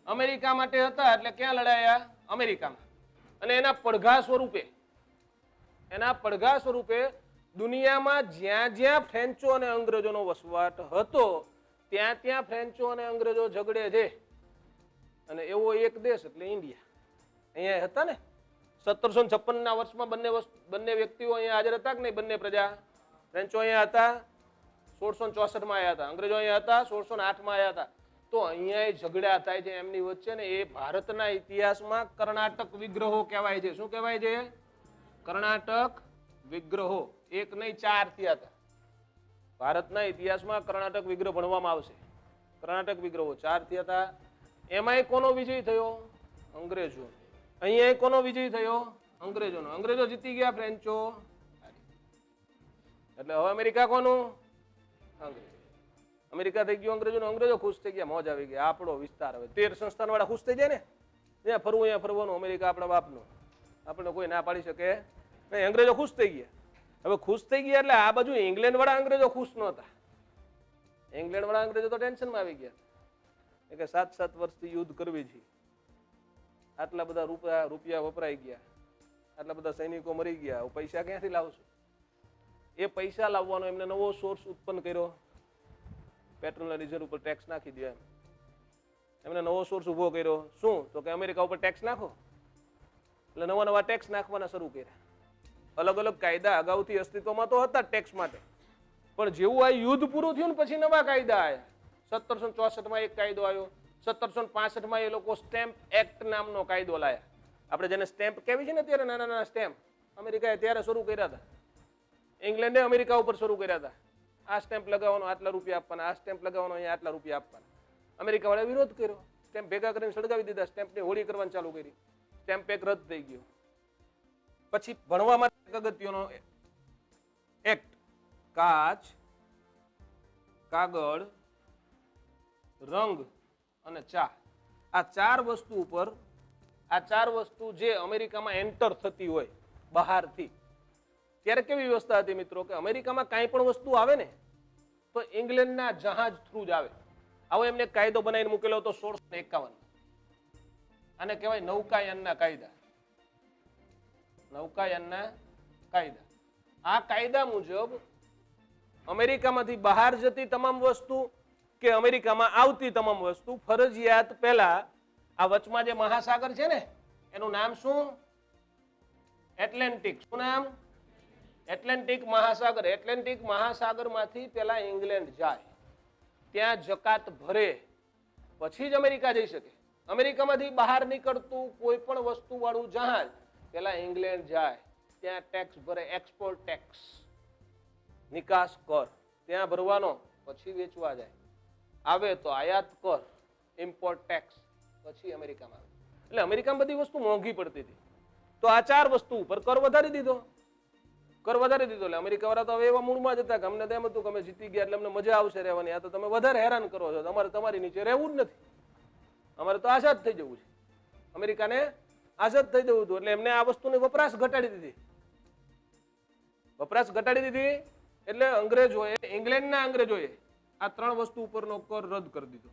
અમેરિકા માટે હતા. એટલે ક્યાં લડાયા? અમેરિકામાં. અને એના પડઘા સ્વરૂપે દુનિયામાં જ્યાં જ્યાં ફ્રેન્ચો અને અંગ્રેજોનો વસવાટ હતો ત્યાં ત્યાં ફ્રેન્ચો અને અંગ્રેજો ઝઘડે છે. અને એવો એક દેશ એટલે ઇન્ડિયા. અહીંયા હતા ને 1756 ના વર્ષમાં બંને વ્યક્તિઓ અહીંયા હાજર હતા કે નહીં? બંને પ્રજા. ફ્રેન્ચો અહીંયા હતા 1664 માં આવ્યા હતા, અંગ્રેજો અહીંયા હતા 1608 માં આવ્યા હતા. તો અહીંયા ઝઘડા થાય છે એમની વચ્ચે ને. એ ભારતના ઇતિહાસમાં કર્ણાટક વિગ્રહો કહેવાય છે. શું કહેવાય છે? કર્ણાટક વિગ્રહો. એક નહીં 4 થયા હતા. ભારતના ઇતિહાસમાં કર્ણાટક વિગ્રહ ભણવામાં આવશે. કર્ણાટક વિગ્રહો 4 થયા હતા. એમાંય કોનો વિજય થયો? અંગ્રેજો. અહીંયા કોનો વિજય થયો? અંગ્રેજોનો. અંગ્રેજો જીતી ગયા, ફ્રેન્ચો. એટલે હવે અમેરિકા કોનું? અંગ્રેજ. અમેરિકા થઈ ગયું અંગ્રેજોનું. અંગ્રેજો ખુશ થઈ ગયા, મોજ આવી ગયા. આપણો વિસ્તાર હવે 13 સંસ્થાન વાળા ખુશ થઈ જાય ને. ત્યાં ફરવું, અહીંયા ફરવાનું. અમેરિકા આપણા બાપનું, આપણે કોઈ ના પાડી શકે નહીં. અંગ્રેજો ખુશ થઈ ગયા. હવે ખુશ થઈ ગયા એટલે આ બાજુ ઇંગ્લેન્ડ વાળા અંગ્રેજો ખુશ નહોતા. ઇંગ્લેન્ડ વાળા અંગ્રેજો તો ટેન્શનમાં આવી ગયા કે 7 વર્ષથી યુદ્ધ કરવી છે, આટલા બધા રૂપિયા વપરાઈ ગયા, આટલા બધા સૈનિકો મરી ગયા, પૈસા ક્યાંથી લાવશું? એ પૈસા લાવવાનો એમને નવો સોર્સ ઉત્પન્ન કર્યો. પેટ્રોલના ડીઝલ ઉપર ટેક્સ નાખી દે. એમને નવો સોર્સ ઉભો કર્યો. શું? તો કે અમેરિકા ઉપર ટેક્સ નાખો. એટલે નવા ટેક્સ નાખવાના શરૂ કર્યા. અલગ અલગ કાયદા અગાઉથી અસ્તિત્વમાં તો હતા ટેક્સ માટે, પણ જેવું આ યુદ્ધ પૂરું થયું ને પછી નવા કાયદા આવ્યા. 1764 માં એક કાયદો આવ્યો. 1765 માં એ લોકો સ્ટેમ્પ એક્ટ નામનો કાયદો લાયા. આપણે જેને સ્ટેમ્પ કહેવી છે ને ત્યારે, નાના નાના સ્ટેમ્પ અમેરિકાએ ત્યારે શરૂ કર્યા હતા. ઇંગ્લેન્ડે અમેરિકા ઉપર શરૂ કર્યા હતા. આ સ્ટેમ્પ લગાવવાનો આટલા રૂપિયા આપવાના, આ સ્ટેમ્પ લગાવવાનો અહીંયા આટલા રૂપિયા આપવાના. અમેરિકા વાળા વિરોધ કર્યો. સ્ટેમ્પ ભેગા કરીને સળગાવી દીધા. સ્ટેમ્પની હોળી કરવાની ચાલુ કરી. સ્ટેમ્પ એક રદ થઈ ગયો. પછી ભણવા માટે અગત્યનો એક્ટ, કાચ, કાગળ, રંગ અને ચા. આ ચાર વસ્તુ ઉપર, આ ચાર વસ્તુ જે અમેરિકામાં એન્ટર થતી હોય બહારથી, ત્યારે કેવી વ્યવસ્થા હતી મિત્રો કે અમેરિકામાં કાંઈ પણ વસ્તુ આવે ને તો ઇંગ્લેન્ડના જહાજ થ્રુ જ આવે. આવો એમને કાયદો બનાવીને મૂકેલો હતો 1651. આને કહેવાય નૌકાયાનના કાયદા. નૌકાયાનના કાયદા. આ કાયદા મુજબ અમેરિકામાંથી બહાર જતી તમામ વસ્તુ કે અમેરિકામાં આવતી તમામ વસ્તુ ફરજિયાત પહેલા આ વચમાં જે મહાસાગર છે ને એનું નામ શું? એટલાન્ટિક. શું નામ? એટલાન્ટિક મહાસાગર. એટલાન્ટિક મહાસાગરમાંથી પહેલા ઇંગ્લેન્ડ જાય, ત્યાં જકાત ભરે, પછી જ અમેરિકા જઈ શકે. અમેરિકામાંથી બહાર નીકળતું કોઈ પણ વસ્તુ વાળું જહાજ પહેલા ઇંગ્લેન્ડ જાય, ત્યાં ટેક્સ ભરે, એક્સપોર્ટ ટેક્સ, નિકાસ કર ત્યાં ભરવાનો, પછી વેચવા જાય. આવે તો આયાત કર, ઇમ્પોર્ટ ટેક્સ, પછી અમેરિકામાં આવે. એટલે અમેરિકામાં બધી વસ્તુ મોંઘી પડતી હતી, તો આ ચાર વસ્તુ ઉપર કર વધારી દીધો. કર વધારી દીધો એટલે અમેરિકા વાળા તો હવે એવા મૂળમાં જ હતા કે અમને તો એમ હતું કે અમે જીતી ગયા એટલે અમને મજા આવશે રહેવાની. આ તો તમે વધારે હેરાન કરો છો, તમારે તમારી નીચે રહેવું જ નથી, અમારે તો આઝાદ થઈ જવું છે. અમેરિકાને આઝાદ થઈ જવું હતું એટલે એમને આ વસ્તુની વપરાશ ઘટાડી દીધી. વપરાશ ઘટાડી દીધી એટલે અંગ્રેજોએ, ઇંગ્લેન્ડના અંગ્રેજોએ આ ત્રણ વસ્તુ ઉપરનો કર રદ કરી દીધો.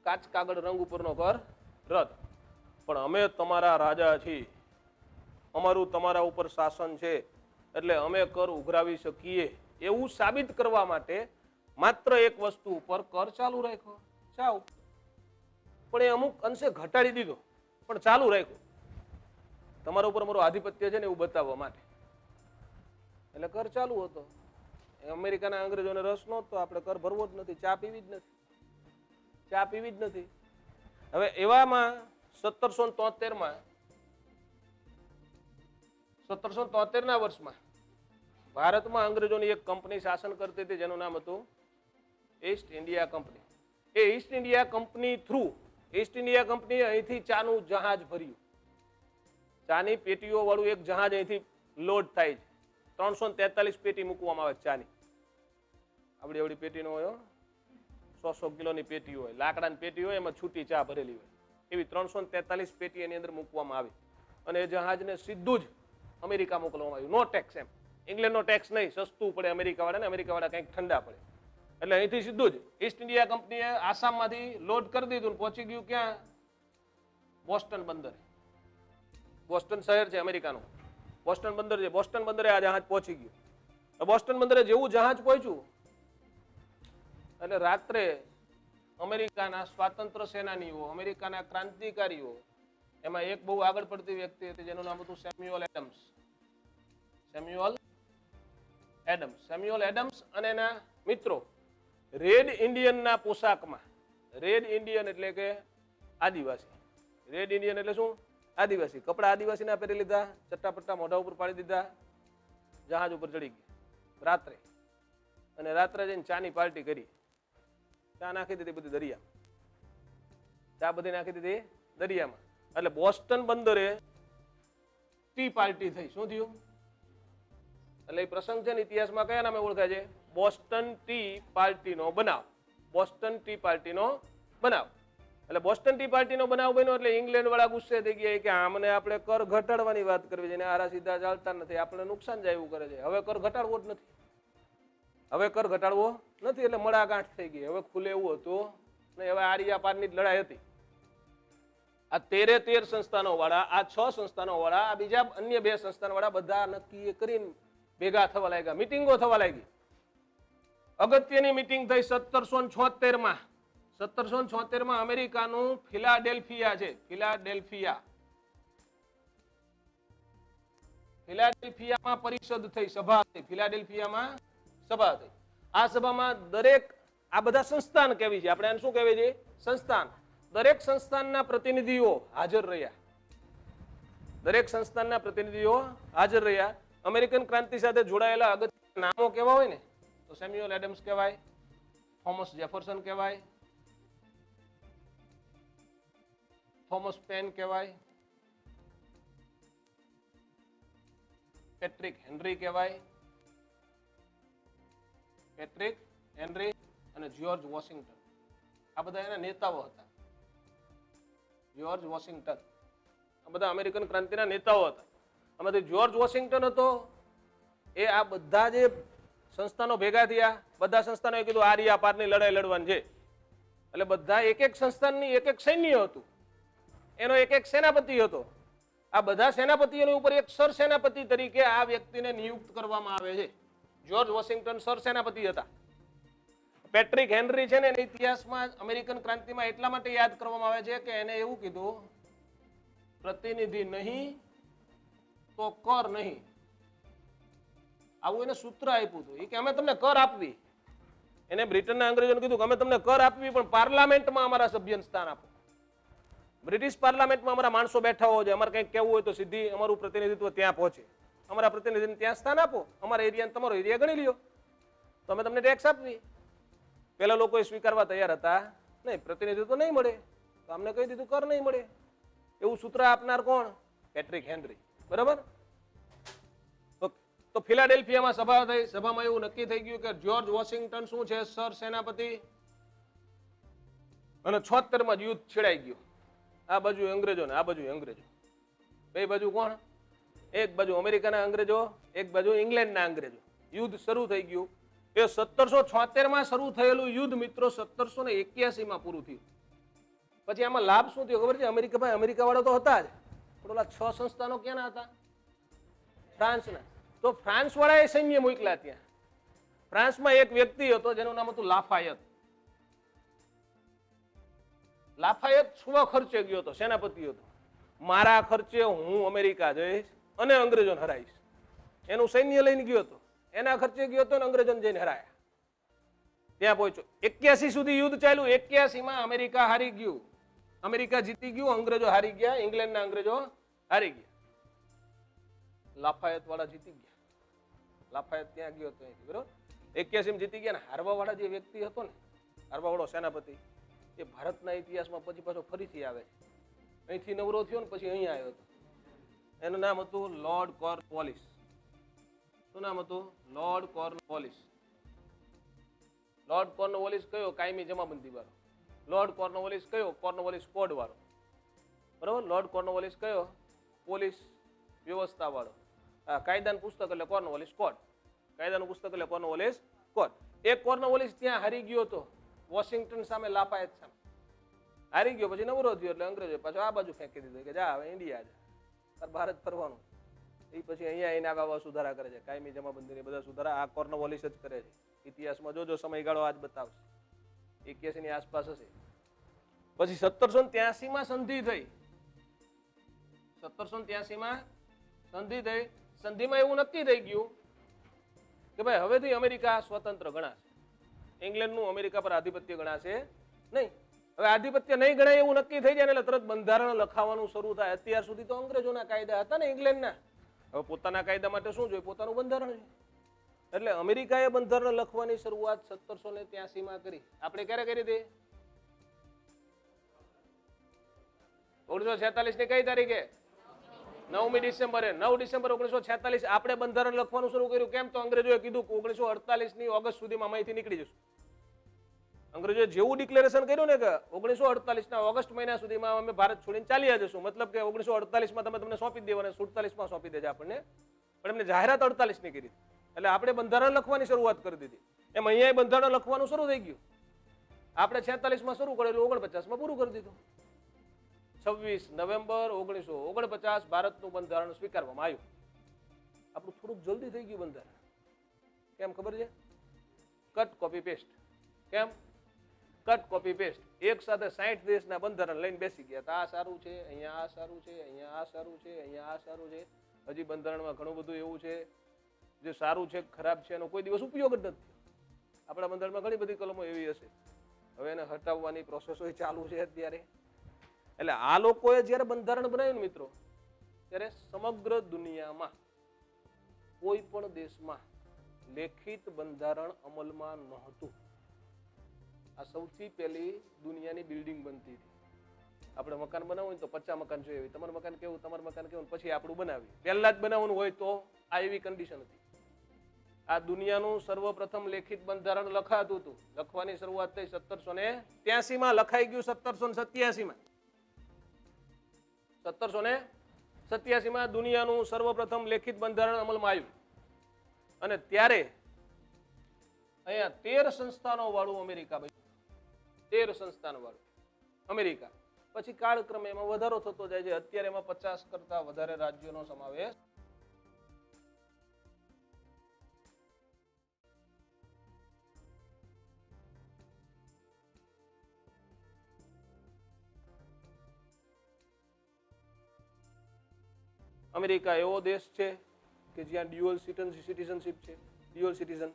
કાચ કાગળ રંગ ઉપરનો કર રદ. પણ અમે તમારા રાજા છીએ, અમારું તમારા ઉપર શાસન છે એટલે અમે કર ઉઘરાવી શકીએ એવું સાબિત કરવા માટે માત્ર એક વસ્તુ ઉપર કર ચાલુ રાખ્યો. ચાવ પણ એ અમુક અંશે ઘટાડી દીધો પણ ચાલુ રાખ્યો, તમારા ઉપર અમારું આધિપત્ય છે ને એવું બતાવવા માટે. એટલે કર ચાલુ હતો. અમેરિકાના અંગ્રેજોને રસ નહોતો, આપણે કર ભરવો જ નથી, ચા પીવી જ નથી, ચા પીવી જ નથી. હવે એવામાં 1773 વર્ષમાં ભારતમાં અંગ્રેજોની એક કંપની શાસન કરતી હતી જેનું નામ હતું ઈસ્ટ ઇન્ડિયા કંપની. એ East India Company through, East India Company અહીંથી ચાનું જહાજ ભર્યું. ચાની પેટીઓ વાળું એક જહાજ અહીંથી લોડ થાય છે. 343 પેટી મૂકવામાં આવે ચાની. આવડી આવડી પેટીનો હોય, 100 કિલોની પેટી હોય, લાકડાની પેટી હોય, એમાં છૂટી ચા ભરેલી હોય, એવી 343 પેટી એની અંદર મૂકવામાં આવી. અને એ જહાજને સીધું જ અમેરિકા મોકલવામાં આવ્યું. નો ટેક્સ. એમ ઇંગ્લેન્ડનો ટેક્સ નહીં, સસ્તું પડે અમેરિકા વાળાને, અમેરિકા વાળા કંઈક ઠંડા પડે એટલે અહીંથી સીધું જ ઈસ્ટ ઇન્ડિયા કંપનીએ આસામમાંથી લોડ કરી દીધું ને પહોંચી ગયું ક્યાં? બોસ્ટન બંદરે. બોસ્ટન શહેર છે અમેરિકાનું, બોસ્ટન બંદર છે. બોસ્ટન બંદરે આ જહાજ પહોંચી ગયું. બોસ્ટન બંદરે જેવું જહાજ પહોંચ્યું એટલે રાત્રે અમેરિકાના સ્વાતંત્ર્ય સેનાનીઓ, અમેરિકાના ક્રાંતિકારીઓ, એમાં એક બહુ આગળ પડતી વ્યક્તિ હતી જેનું નામ હતું સેમ્યુઅલ એડમ્સ. સેમ્યુઅલ એડમ્સ અને એના મિત્રો રેડ ઇન્ડિયનના પોશાકમાં, રેડ ઇન્ડિયન એટલે કે આદિવાસી, રેડ ઇન્ડિયન એટલે શું? આદિવાસી. કપડા આદિવાસીના પહેરી લીધા, ચટ્ટાપટ્ટા મોઢા ઉપર પાડી દીધા, જહાજ ઉપર ચડી ગયા રાત્રે. અને રાત્રે જઈને ચાની પાર્ટી કરી. ચા નાખી દીધી બધી દરિયામાં, ચા બધી નાખી દીધી દરિયામાં. એટલે બોસ્ટન બંદરે ટી પાર્ટી થઈ. શું થયું? એટલે એ પ્રસંગ છે ને ઇતિહાસમાં કયા નામે ઓળખાય છે? બોસ્ટન ટી પાર્ટીનો બનાવ. બોસ્ટન ટી પાર્ટીનો બનાવ. એટલે બોસ્ટન ટી પાર્ટીનો બનાવ બન્યો એટલે ઇંગ્લેન્ડ વાળા ગુસ્સે થઈ ગયા કે આમને આપણે કર ઘટાડવાની વાત કરવી છે ને આરા સીધા ચાલતા નથી, આપણે નુકસાન જાય એવું કરે છે. હવે કર ઘટાડવો જ નથી, હવે કર ઘટાડવો નથી. એટલે મડાગાંઠ થઈ ગઈ. હવે ખુલે એવું હતું ને. હવે આરિયા પારની જ લડાઈ હતી. આ 13 સંસ્થાનો વાળા, આ 6 સંસ્થાનો વાળા, આ બીજા અન્ય 2 સંસ્થાનો વાળા બધા નક્કી કરીને ભેગા થવા લાગ્યા, મિટિંગો થવા લાગી. અગત્યની મિટિંગ થઈ 1776માં. 1776માં અમેરિકાનું ફિલાડેલ્ફિયા છે, ફિલાડેલ્ફિયામાં પરિષદ થઈ, સભા થઈ. ફિલાડેલ્ફિયામાં સભા થઈ. આ સભામાં દરેક, આ બધા સંસ્થાન કહેવી છે આપણે, શું કહેવી છે? સંસ્થાન. દરેક સંસ્થાનના પ્રતિનિધિઓ હાજર રહ્યા. દરેક સંસ્થાનના પ્રતિનિધિઓ હાજર રહ્યા. અમેરિકન ક્રાંતિ સાથે જોડાયેલા અગત્યના નામો કેવા હોય ને તો સેમ્યુઅલ એડમ્સ કહેવાય, થોમસ જેફરસન કહેવાય, થોમસ પેન કહેવાય, પેટ્રિક હેનરી કહેવાય, પેટ્રિક હેનરી અને જ્યોર્જ વોશિંગ્ટન. આ બધા એના નેતાઓ હતા. George Washington. આ બધા અમેરિકન ક્રાંતિના નેતાઓ હતા. આમાંથી જ્યોર્જ વોશિંગ્ટન હતો એ આ બધા જે સંસ્થાનો ભેગા થયા, બધા સંસ્થાનોએ કીધું આરિયા પારની લડાઈ લડવાની છે. એટલે બધા એક એક સંસ્થાનની એક એક સૈન્ય હતું, એનો એક એક સેનાપતિ હતો. આ બધા સેનાપતિઓની ઉપર એક સર સેનાપતિ તરીકે આ વ્યક્તિને નિયુક્ત કરવામાં આવે છે. જ્યોર્જ વોશિંગ્ટન સર સેનાપતિ હતા. પેટ્રિક હેનરી છે ને એના ઇતિહાસમાં અમેરિકન ક્રાંતિમાં એટલા માટે યાદ કરવામાં આવે છે કે એને એવું કીધું, પ્રતિનિધિ નહીં તો કર નહીં. આવું એને સૂત્ર આપ્યું હતું. એ કે અમે તમને કર આપવી. એને બ્રિટનના અંગ્રેજોને કીધું કે અમે તમને કર આપવી પણ પાર્લામેન્ટમાં અમારા સભ્યને સ્થાન આપો. બ્રિટિશ પાર્લામેન્ટમાં અમારા માણસો બેઠા હોવા જોઈએ. અમારે કંઈક કહેવું હોય તો સીધી અમારું પ્રતિનિધિત્વ ત્યાં પહોંચે. અમારા પ્રતિનિધિને ત્યાં સ્થાન આપો. અમારા એરિયાને તમારો એરિયા ગણી લ્યો તો અમે તમને ટેક્સ આપવી. પેલા લોકો સ્વીકારવા તૈયાર હતા નહીં, પ્રતિનિધિત્વ નહીં મળે તો અમને કહી દીધું કર નહીં મળે. એવું સૂત્ર આપનાર કોણ? Patrick henry. બરાબર. તો ફિલાડેલ્ફિયામાં સભા થઈ. સભામાં એવું નક્કી થઈ ગયું કે જ્યોર્જ વોશિંગ્ટન શું છે? સર સેનાપતિ. અને 76માં યુદ્ધ છેડાઈ ગયું. આ બાજુ અંગ્રેજો ને આ બાજુ અંગ્રેજો. બે બાજુ કોણ? એક બાજુ અમેરિકાના અંગ્રેજો, એક બાજુ ઇંગ્લેન્ડના અંગ્રેજો. યુદ્ધ શરૂ થઈ ગયું. એ 1776માં શરૂ થયેલું યુદ્ધ મિત્રો 1781માં પૂરું થયું. પછી આમાં લાભ શું થયો ખબર છે? અમેરિકા વાળા તો હતા જ, પણ ઓલા 6 સંસ્થાનો ક્યાંના હતા? ફ્રાન્સના. તો ફ્રાન્સ વાળાએ સૈન્ય મોકલ્યા ત્યાં. ફ્રાન્સમાં એક વ્યક્તિ હતો જેનું નામ હતું લાફાયત. લાફાયત સ્વ ખર્ચે ગયો હતો, સેનાપતિ હતો. મારા ખર્ચે હું અમેરિકા જઈશ અને અંગ્રેજોને હરાઈશ. એનું સૈન્ય લઈને ગયો હતો, એના ખર્ચે ગયો હતો અને અંગ્રેજોને જઈને હરાયા. ત્યાં પહોંચ્યો. 81 સુધી યુદ્ધ ચાલ્યું. 81માં અમેરિકા હારી ગયું. અમેરિકા જીતી ગયું, અંગ્રેજો હારી ગયા. ઇંગ્લેન્ડના અંગ્રેજો હારી ગયા. લાફાયત વાળા જીતી ગયા. લાફાયત ત્યાં ગયો હતો અહીંથી, બરોબર. 81માં જીતી ગયા ને હારવા વાળા જે વ્યક્તિ હતો ને, હારવા વાળો સેનાપતિ, એ ભારતના ઇતિહાસમાં પછી પાછો ફરીથી આવે. અહીંથી નવરો થયો ને પછી અહીંયા આવ્યો હતો. એનું નામ હતું લોર્ડ કોર્નવોલિસ. શું નામ હતું? Lord Cornwallis. લોર્ડ કોર્નવોલિસ કયો? કાયમી જમાબંધી વાળો. લોર્ડ કોર્નવોલિસ કયો? કોર્નવોલિસ કોડ વાળો. બરાબર. લોર્ડ કોર્નવોલિસ કયો? પોલીસ વ્યવસ્થા વાળો. કાયદાનું પુસ્તક એટલે કોર્નવોલિસ કોડ. કાયદાનું પુસ્તક એટલે કોર્નવોલિસ કોડ. એક કોર્નવોલિસ ત્યાં હારી ગયો હતો વોશિંગ્ટન સામે, લાફાયત સામે હારી ગયો. પછી નવરો થયો એટલે અંગ્રેજો પાછો આ બાજુ ફેંકી દીધો કે જા હવે ઇન્ડિયા જા, ભારત ફરવાનું. એ પછી અહીંયા આવીને આવા સુધારા કરે છે, કાયમી જમાબંધીને બધા સુધારા આ કોર્નવોલિસ જ કરે છે. ઇતિહાસમાં જોજો સમયગાળો આજ બતાવશે. 81ની આસપાસ હશે. પછી 1783માં સંધિ થઈ. 1783માં સંધિ થઈ. સંધિમાં એવું નક્કી થઈ ગયું કે ભાઈ હવેથી અમેરિકા સ્વતંત્ર ગણાશે. ઇંગ્લેન્ડનું અમેરિકા પર આધિપત્ય ગણાશે નહીં. હવે આધિપત્ય નહીં ગણાય એવું નક્કી થઈ જાય એટલે તરત બંધારણ લખાવાનું શરૂ થાય. અત્યાર સુધી તો અંગ્રેજોના કાયદા હતા ને ઇંગ્લેન્ડના. હવે પોતાના કાયદા માટે શું જોઈએ? પોતાનું બંધારણ છે. એટલે અમેરિકાએ બંધારણ લખવાની શરૂઆત 1783માં કરી. આપણે ક્યારે કરી હતી? 1946 ની કઈ તારીખે? 9મી ડિસેમ્બરે. 9 ડિસેમ્બર 1946 આપણે બંધારણ લખવાનું શરૂ કર્યું. કેમ? તો અંગ્રેજોએ કીધું કે 1948ની ઓગસ્ટ સુધીમાં અહીંથી નીકળી જશું. અંગ્રેજોએ જેવું ડિક્લેરેશન કર્યું ને કે 1948ના ઓગસ્ટ મહિના સુધીમાં અમે ભારત છોડીને ચાલ્યા જશું, મતલબ કે 1948માં તમને સોંપી દેવાના, 47માં સોંપી દેજો આપણને. પણ એમને જાહેરાત 48ની કરી. એટલે આપણે બંધારણ લખવાની શરૂઆત કરી દીધી. એમ અહીંયા બંધારણ લખવાનું શરૂ થઈ ગયું. આપણે 46માં શરૂ કરેલું, 49માં પૂરું કરી દીધું. 26 નવેમ્બર 1949 ભારતનું બંધારણ સ્વીકારવામાં આવ્યું. આપણું થોડુંક જલ્દી થઈ ગયું બંધારણ. કેમ ખબર છે? Cut copy paste. કેમ? Cut copy paste. એક સાથે 60 દેશના બંધારણ લઈને બેસી ગયા. આ સારું છે, અહીંયા આ સારું છે, અહીંયા આ સારું છે, અહીંયા આ સારું છે. હજી બંધારણમાં ઘણું બધું એવું છે જે સારું છે, ખરાબ છે, એનો કોઈ દિવસ ઉપયોગ જ નથી. આપણા બંધારણમાં ઘણી બધી કલમો એવી હશે, હવે એને હટાવવાની પ્રોસેસો ચાલુ છે અત્યારે. એટલે આ લોકોએ જ્યારે બંધારણ બનાવ્યું મિત્રો, ત્યારે સમગ્ર દુનિયામાં કોઈ પણ દેશમાં લેખિત બંધારણ અમલમાં નહોતું. આ સૌથી પહેલી દુનિયાની બિલ્ડિંગ બનતી હતી. આપણે મકાન બનાવવું હોય તો 50 મકાન જોઈએ. તમારું મકાન કેવું, તમારું મકાન કેવું, પછી આપણું બનાવી. પહેલા જ બનાવવાનું હોય તો આ એવી કન્ડિશન હતી. આ દુનિયાનું સર્વપ્રથમ લેખિત બંધારણ લખાતું હતું. લખવાની શરૂઆત થઈ 1783માં, લખાઈ ગયું 1787માં. 1787 દુનિયાનું સર્વપ્રથમ લેખિત બંધારણ અમલમાં આવ્યું અને ત્યારે અહીંયા 13 સંસ્થાનો વાળું અમેરિકા બન્યું. 13 સંસ્થાનો વાળું અમેરિકા. પછી કાળક્રમે એમાં વધારો થતો જાય છે. અત્યારે એમાં 50 કરતા વધારે રાજ્યોનો સમાવેશ. અમેરિકા એવો દેશ છે કે જ્યાં ડ્યુઅલ સિટીઝનશીપ છે. ડ્યુઅલ સિટીઝન,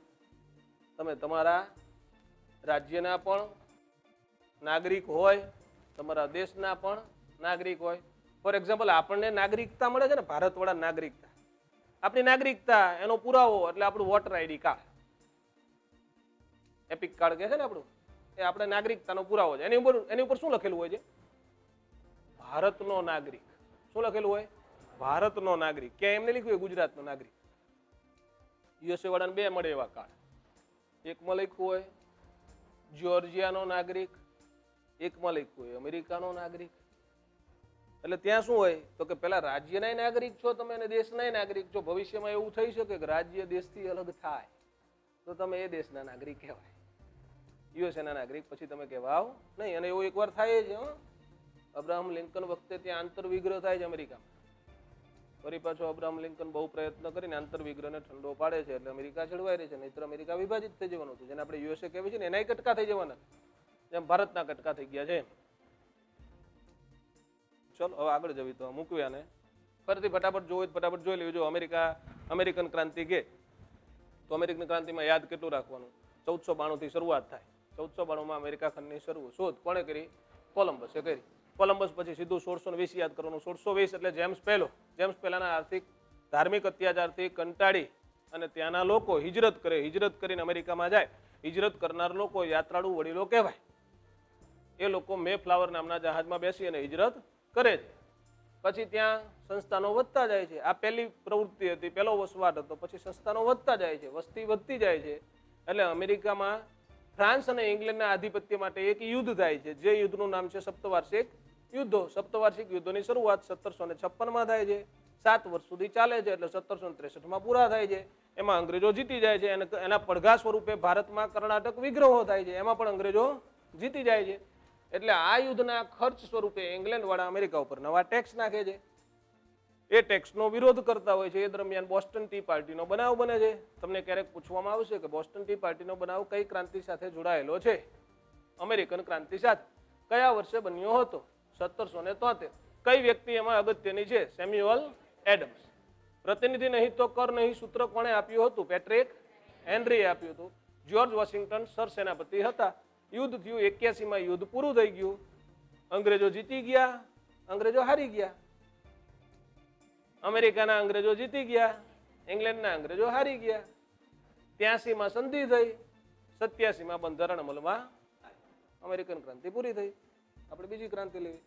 તમે તમારા રાજ્યના પણ નાગરિક હોય, તમારા દેશના પણ નાગરિક હોય. ફોર એક્ઝામ્પલ, આપણને નાગરિકતા મળે છે ને, ભારતવાળા નાગરિકતા. આપણી નાગરિકતા એનો પુરાવો એટલે આપણું voter ID card, EPIC card કહે છે ને આપણું, એ આપણે નાગરિકતાનો પુરાવો છે. એની ઉપર શું લખેલું હોય છે? ભારતનો નાગરિક. શું લખેલું હોય? ભારતનો નાગરિક. ક્યાં એમને લખ્યું હોય ગુજરાતનો નાગરિક? યુએસએ વાળાને 2 મળે એવા કાર્ડ. એકમાં લખ્યું હોય જ્યોર્જિયાનો નાગરિક, એકમાં લખ્યું હોય અમેરિકાનો નાગરિક. એટલે ત્યાં શું હોય તો કે પેલા રાજ્યના નાગરિક છો તમે અને દેશના નાગરિક છો. ભવિષ્યમાં એવું થઈ શકે કે રાજ્ય દેશથી અલગ થાય તો તમે એ દેશના નાગરિક કહેવાય, યુએસએના નાગરિક પછી તમે કહેવાવ નહીં. અને એવું એકવાર થાય છે. અબ્રાહમ લિંકન વખતે ત્યાં આંતરવિગ્રહ થાય છે અમેરિકામાં. ફરી પાછો અબ્રાહમ લિંકન બહુ પ્રયત્ન કરીને આંતરવિગ્રહને ઠંડો પાડે છે એટલે અમેરિકા છેડવાઈ રહી છે. નહીતર અમેરિકા વિભાજિત થઈ જવાનું હતું, જેને આપણે યુએસએ કહેવાય છે ને, એના કટકા થઈ જવાના, જેમ ભારતના કટકા થઈ ગયા છે. ચલો હવે આગળ જવી તો મૂકવી. આને ફરીથી ફટાફટ જોવું ફટાફટ જોઈ લેવું. જો અમેરિકન ક્રાંતિ કે તો અમેરિકન ક્રાંતિમાં યાદ કેટલું રાખવાનું? 1492 થી શરૂઆત થાય. 1492 અમેરિકા ખંડની શોધ કોણે કરી? કોલમ્બસે કરી. કોલમ્બસ પછી સીધું 1620 યાદ કરવાનું. 1620 એટલે જેમ્સ પહેલાના આર્થિક ધાર્મિક અત્યાચારથી કંટાળી અને ત્યાંના લોકો હિજરત કરે. હિજરત કરીને અમેરિકામાં જાય. હિજરત કરનાર લોકો યાત્રાળુ વડીલો કહેવાય. એ લોકો મેફ્લાવર નામના જહાજમાં બેસી અને હિજરત કરે છે. પછી ત્યાં સંસ્થાનો વધતા જાય છે. આ પહેલી પ્રવૃત્તિ હતી, પહેલો વસવાટ હતો. પછી સંસ્થાનો વધતા જાય છે, વસ્તી વધતી જાય છે. એટલે અમેરિકામાં ફ્રાન્સ અને ઇંગ્લેન્ડના આધિપત્ય માટે એક યુદ્ધ થાય છે, જે યુદ્ધનું નામ છે સપ્તવાર્ષિક યુદ્ધો. સપ્તવાર્ષિક યુદ્ધોની શરૂઆત 1756માં થાય છે. 7 વર્ષ સુધી ચાલે છે, એટલે 1763માં પૂરા થાય છે. એમાં અંગ્રેજો જીતી જાય છે અને એના પડઘા સ્વરૂપે ભારતમાં કર્ણાટક વિગ્રહો થાય છે. એમાં પણ અંગ્રેજો જીતી જાય છે. એટલે આ યુદ્ધના ખર્ચ સ્વરૂપે ઇંગ્લેન્ડ વાળા અમેરિકા ઉપર નવા ટેક્સ નાખે છે. એ ટેક્સનો વિરોધ કરતા હોય છે. એ દરમિયાન બોસ્ટન ટી પાર્ટીનો બનાવ બને છે. તમને ક્યારેક પૂછવામાં આવશે કે બોસ્ટન ટી પાર્ટીનો બનાવ કઈ ક્રાંતિ સાથે જોડાયેલો છે? અમેરિકન ક્રાંતિ સાથે. કયા વર્ષે બન્યો હતો? 1773. કઈ વ્યક્તિ એમાં અગત્યની છે? Samuel Adam's. પ્રતિનિધિ નહીં તો કર નહીં સૂત્ર કોણે આપ્યું હતું? પેટ્રિક હેનરીએ આપ્યું હતું. જ્યોર્જ વોશિંગ્ટન સરસેનાપતિ હતા. યુદ્ધ થયું. 81માં યુદ્ધ પૂરું થઈ ગયું. અંગ્રેજો જીતી ગયા, અંગ્રેજો હારી ગયા. અમેરિકાના અંગ્રેજો જીતી ગયા, ઇંગ્લેન્ડના અંગ્રેજો હારી ગયા. 83માં સંધિ થઈ, 87માં બંધારણ અમલમાં. અમેરિકન ક્રાંતિ પૂરી થઈ. આપણે બીજી ક્રાંતિ લેવી.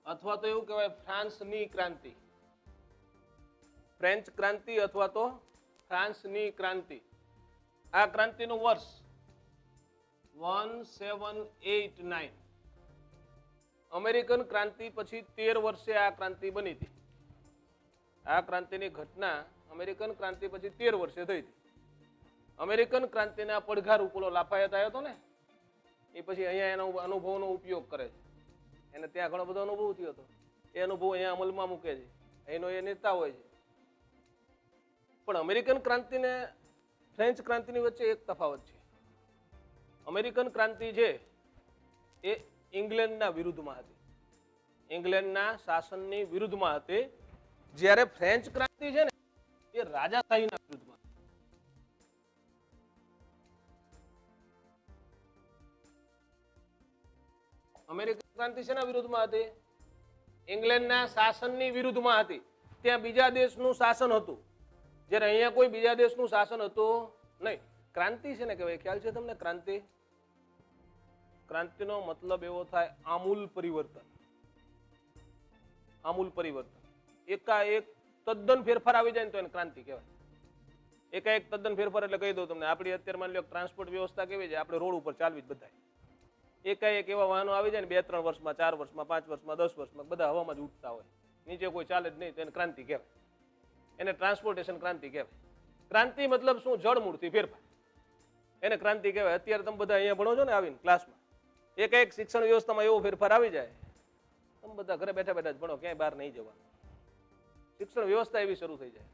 અથવા તો એવું કહેવાય ફ્રાન્સની ક્રાંતિ. ફ્રેન્ચ ક્રાંતિ અથવા તો ફ્રાન્સની ક્રાંતિ. આ ક્રાંતિનું વર્ષ 1789. અમેરિકન ક્રાંતિ પછી 13 વર્ષે આ ક્રાંતિ બની હતી. આ ક્રાંતિની ઘટના અમેરિકન ક્રાંતિ પછી 13 વર્ષે થઈ હતી. અમેરિકન ક્રાંતિના પડઘા રૂપોલો લાફાયત આવ્યો હતો ને, એ પછી અહીંયા એના અનુભવનો ઉપયોગ કરે છે. એને ત્યાં ઘણો બધો અનુભવ થયો હતો. એ અનુભવ અહીંયા અમલમાં મૂકે છે. એનો એ નેતા હોય છે. પણ અમેરિકન ક્રાંતિ ને ફ્રેન્ચ ક્રાંતિની વચ્ચે એક તફાવત છે. અમેરિકન ક્રાંતિ છે એ ઇંગ્લેન્ડના વિરુદ્ધમાં હતી. ઇંગ્લેન્ડના શાસનની વિરુદ્ધમાં હતી. જ્યારે ફ્રેન્ચ ક્રાંતિ છે ને એ રાજાશાહીના વિરુદ્ધમાં. અમેરિકન ક્રાંતિ શેના વિરુદ્ધમાં હતી? ઇંગ્લેન્ડના શાસનની વિરુદ્ધમાં હતી. ત્યાં બીજા દેશનું શાસન હતું, જ્યારે અહીંયા કોઈ બીજા દેશનું શાસન હતું નહીં. ક્રાંતિ છે ને કહેવાય, ખ્યાલ છે તમને? ક્રાંતિ, ક્રાંતિનો મતલબ એવો થાય આમૂલ પરિવર્તન. આમૂલ પરિવર્તન. એકાએક તદ્દન ફેરફાર આવી જાય ને તો એને ક્રાંતિ કહેવાય. એકાએક તદ્દન ફેરફાર એટલે કહી દઉં તમને, આપણી અત્યારે માની લો ટ્રાન્સપોર્ટ વ્યવસ્થા કેવી છે, આપણે રોડ ઉપર ચાલવી જ બધા. એકાએક એવા વાહનો આવી જાય ને 2-3 વર્ષમાં, 4 વર્ષમાં, 5 વર્ષમાં, 10 વર્ષમાં બધા હવામાં જ ઉડતા હોય, નીચે કોઈ ચાલે જ નહીં, તો એને ક્રાંતિ કહેવાય. એને ટ્રાન્સપોર્ટેશન ક્રાંતિ કહેવાય. ક્રાંતિ મતલબ શું? જળમૂળથી ફેરફાર, એને ક્રાંતિ કહેવાય. અત્યારે તમે બધા અહીંયા ભણો છો ને આવીને ક્લાસમાં, એકાએક શિક્ષણ વ્યવસ્થામાં એવો ફેરફાર આવી જાય, તમે બધા ઘરે બેઠા બેઠા જ ભણો, ક્યાંય બહાર નહીં જવાનું. શિક્ષણ વ્યવસ્થા એવી શરૂ થઈ જાય,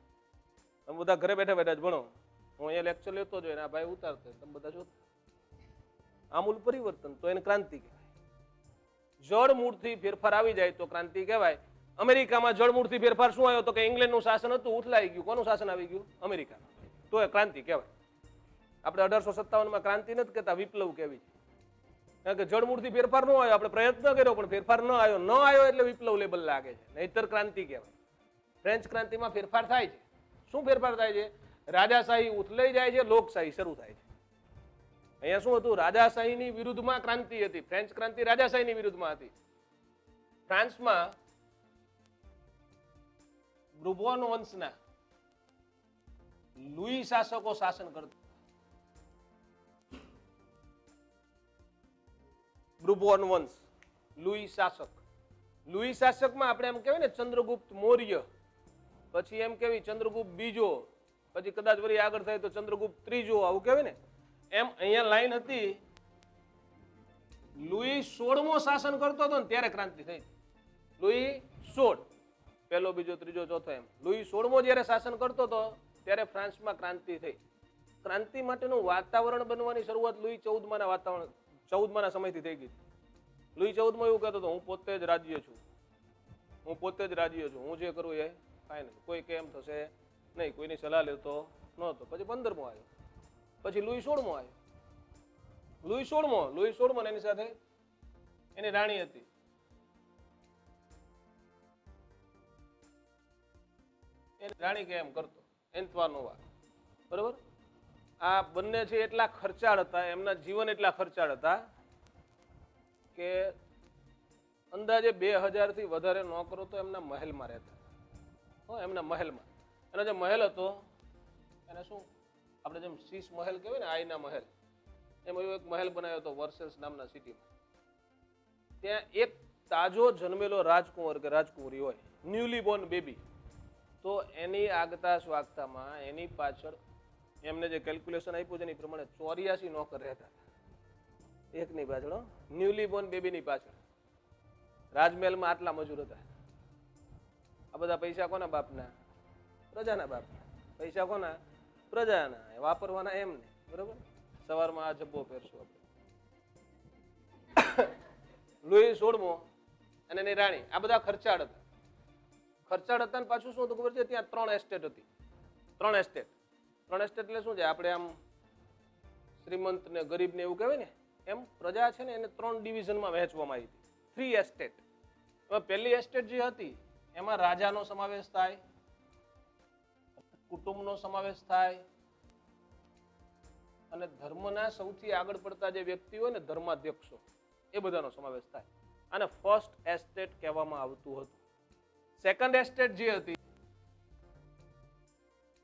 તમે બધા ઘરે બેઠા બેઠા જ ભણો. હું અહીંયા લેક્ચર લેતો જોઈએ ને આ ભાઈ ઉતારતો, તમે બધા જો આમૂલ પરિવર્તન, તો એને ક્રાંતિ કહેવાય. જળમૂળથી ફેરફાર આવી જાય તો ક્રાંતિ કહેવાય. અમેરિકામાં જળમૂળથી ફેરફાર શું આવ્યો? તો કે ઇંગ્લેન્ડનું શાસન હતું, ઉથલાઈ ગયું. કોનું શાસન આવી ગયું? અમેરિકાનું. તો એ ક્રાંતિ કહેવાય. આપણે 1857માં ક્રાંતિ નથી કહેતા, વિપ્લવ કહેવી છે. કારણ કે જળમૂળથી ફેરફાર ન આવ્યો, આપણે પ્રયત્ન કર્યો પણ ફેરફાર ન આવ્યો એટલે વિપ્લવ લેબલ લાગે છે, નહીતર ક્રાંતિ કહેવાય. ફ્રેન્ચ ક્રાંતિમાં ફેરફાર થાય છે. શું ફેરફાર થાય છે? રાજાશાહી ઉથલાઈ જાય છે, લોકશાહી શરૂ થાય છે. અહીંયા શું હતું? રાજાશાહીની વિરુદ્ધમાં ક્રાંતિ હતી. ફ્રેન્ચ ક્રાંતિ રાજાશાહીની વિરુદ્ધમાં હતી. ફ્રાન્સમાં બ્રુબોન વંશના લુઈ શાસકો શાસન કરતા. બ્રુબોન વંશ, લુઈ શાસક. લુઈ શાસકમાં આપણે એમ કહેવાય ને ચંદ્રગુપ્ત મૌર્ય, પછી એમ કહેવાય ચંદ્રગુપ્ત બીજો, પછી કદાચ વળી આગળ થાય તો ચંદ્રગુપ્ત ત્રીજો, આવું કહેવાય ને. એમ અહીંયા લાઈન હતી, લુઈ 16મો શાસન કરતો હતો ને ત્યારે ક્રાંતિ થઈ. લુઈ 16, પહેલો, બીજો, ત્રીજો, ચોથો, એમ લુઈ 16મો જ્યારે શાસન કરતો હતો ત્યારે ફ્રાન્સમાં ક્રાંતિ થઈ. ક્રાંતિ માટેનું વાતાવરણ બનવાની શરૂઆત લુઈ 14માના સમયથી થઈ ગઈ. લુઈ 14મો એવું કહેતો હતો, હું પોતે જ રાજ્ય છું, હું પોતે જ રાજ્ય છું, હું જે કરું એ ફાઇનલ, કોઈ કેમ થશે નહીં, કોઈની સલાહ લેતો નહોતો. પછી 15મો આવ્યો, પછી લુઈ 16મો આવ્યો. લુઈ 16મો એની સાથે એની રાણી હતી, એની રાણી કે એમ કરતો, એન્તવાનોવા. બરોબર? આ બંને છે એટલા ખર્ચાળ હતા, એમના જીવન એટલા ખર્ચાળ હતા કે અંદાજે 2000 થી વધારે નોકરો તો એમના મહેલમાં રહેતા. એમના મહેલમાં. એનો જે મહેલ હતો એને શું આપણે જેમ શીશ મહેલ કહેવાય ને, આઈના મહેલ, એમ એવો એક મહેલ બનાવ્યો હતો વર્સેલ્સ નામના સિટીમાં. ત્યાં એક તાજો જન્મેલો રાજકુંવર કે રાજકુંવરી હોય, ન્યુલી બોર્ન બેબી, તો એની આગતા સ્વાગતામાં એની પાછળ એમને જે કેલ્ક્યુલેશન આપ્યું છે એની પ્રમાણે 84 નોકર રહેતા હતા. એકની પાછળ, ન્યુલી બોર્ન બેબીની પાછળ. રાજમહેલમાં આટલા મજૂર હતા. આ બધા પૈસા કોના બાપના? પ્રજાના બાપના. પૈસા કોના? પ્રજાના. વાપરવાના એમને. બરોબર? સવારમાં આ જબ્બો પહેરશું આપણે. લુઈ 16મો અને એની રાણી, આ બધા ખર્ચાળ હતા. ખર્ચાળ હતા ને પાછું શું હતું ખબર છે? ત્યાં 3 એસ્ટેટ હતી. 3 એસ્ટેટ. 3 એસ્ટેટ એટલે શું છે? આપણે આમ શ્રીમંત ને ગરીબ ને એવું કહેવાય ને, એમ પ્રજા છે ને એને 3 ડિવિઝનમાં વહેંચવામાં આવી હતી. 3 એસ્ટેટ. એમાં પહેલી એસ્ટેટ જે હતી એમાં રાજાનો સમાવેશ થાય, કુટુંબનો સમાવેશ થાય, અને ધર્મના સૌથી આગળ પડતા જે વ્યક્તિ હોય ને, ધર્માધ્યક્ષો, એ બધાનો સમાવેશ થાય. આને ફર્સ્ટ એસ્ટેટ કહેવામાં આવતું હતું. સેકન્ડ એસ્ટેટ જે હતી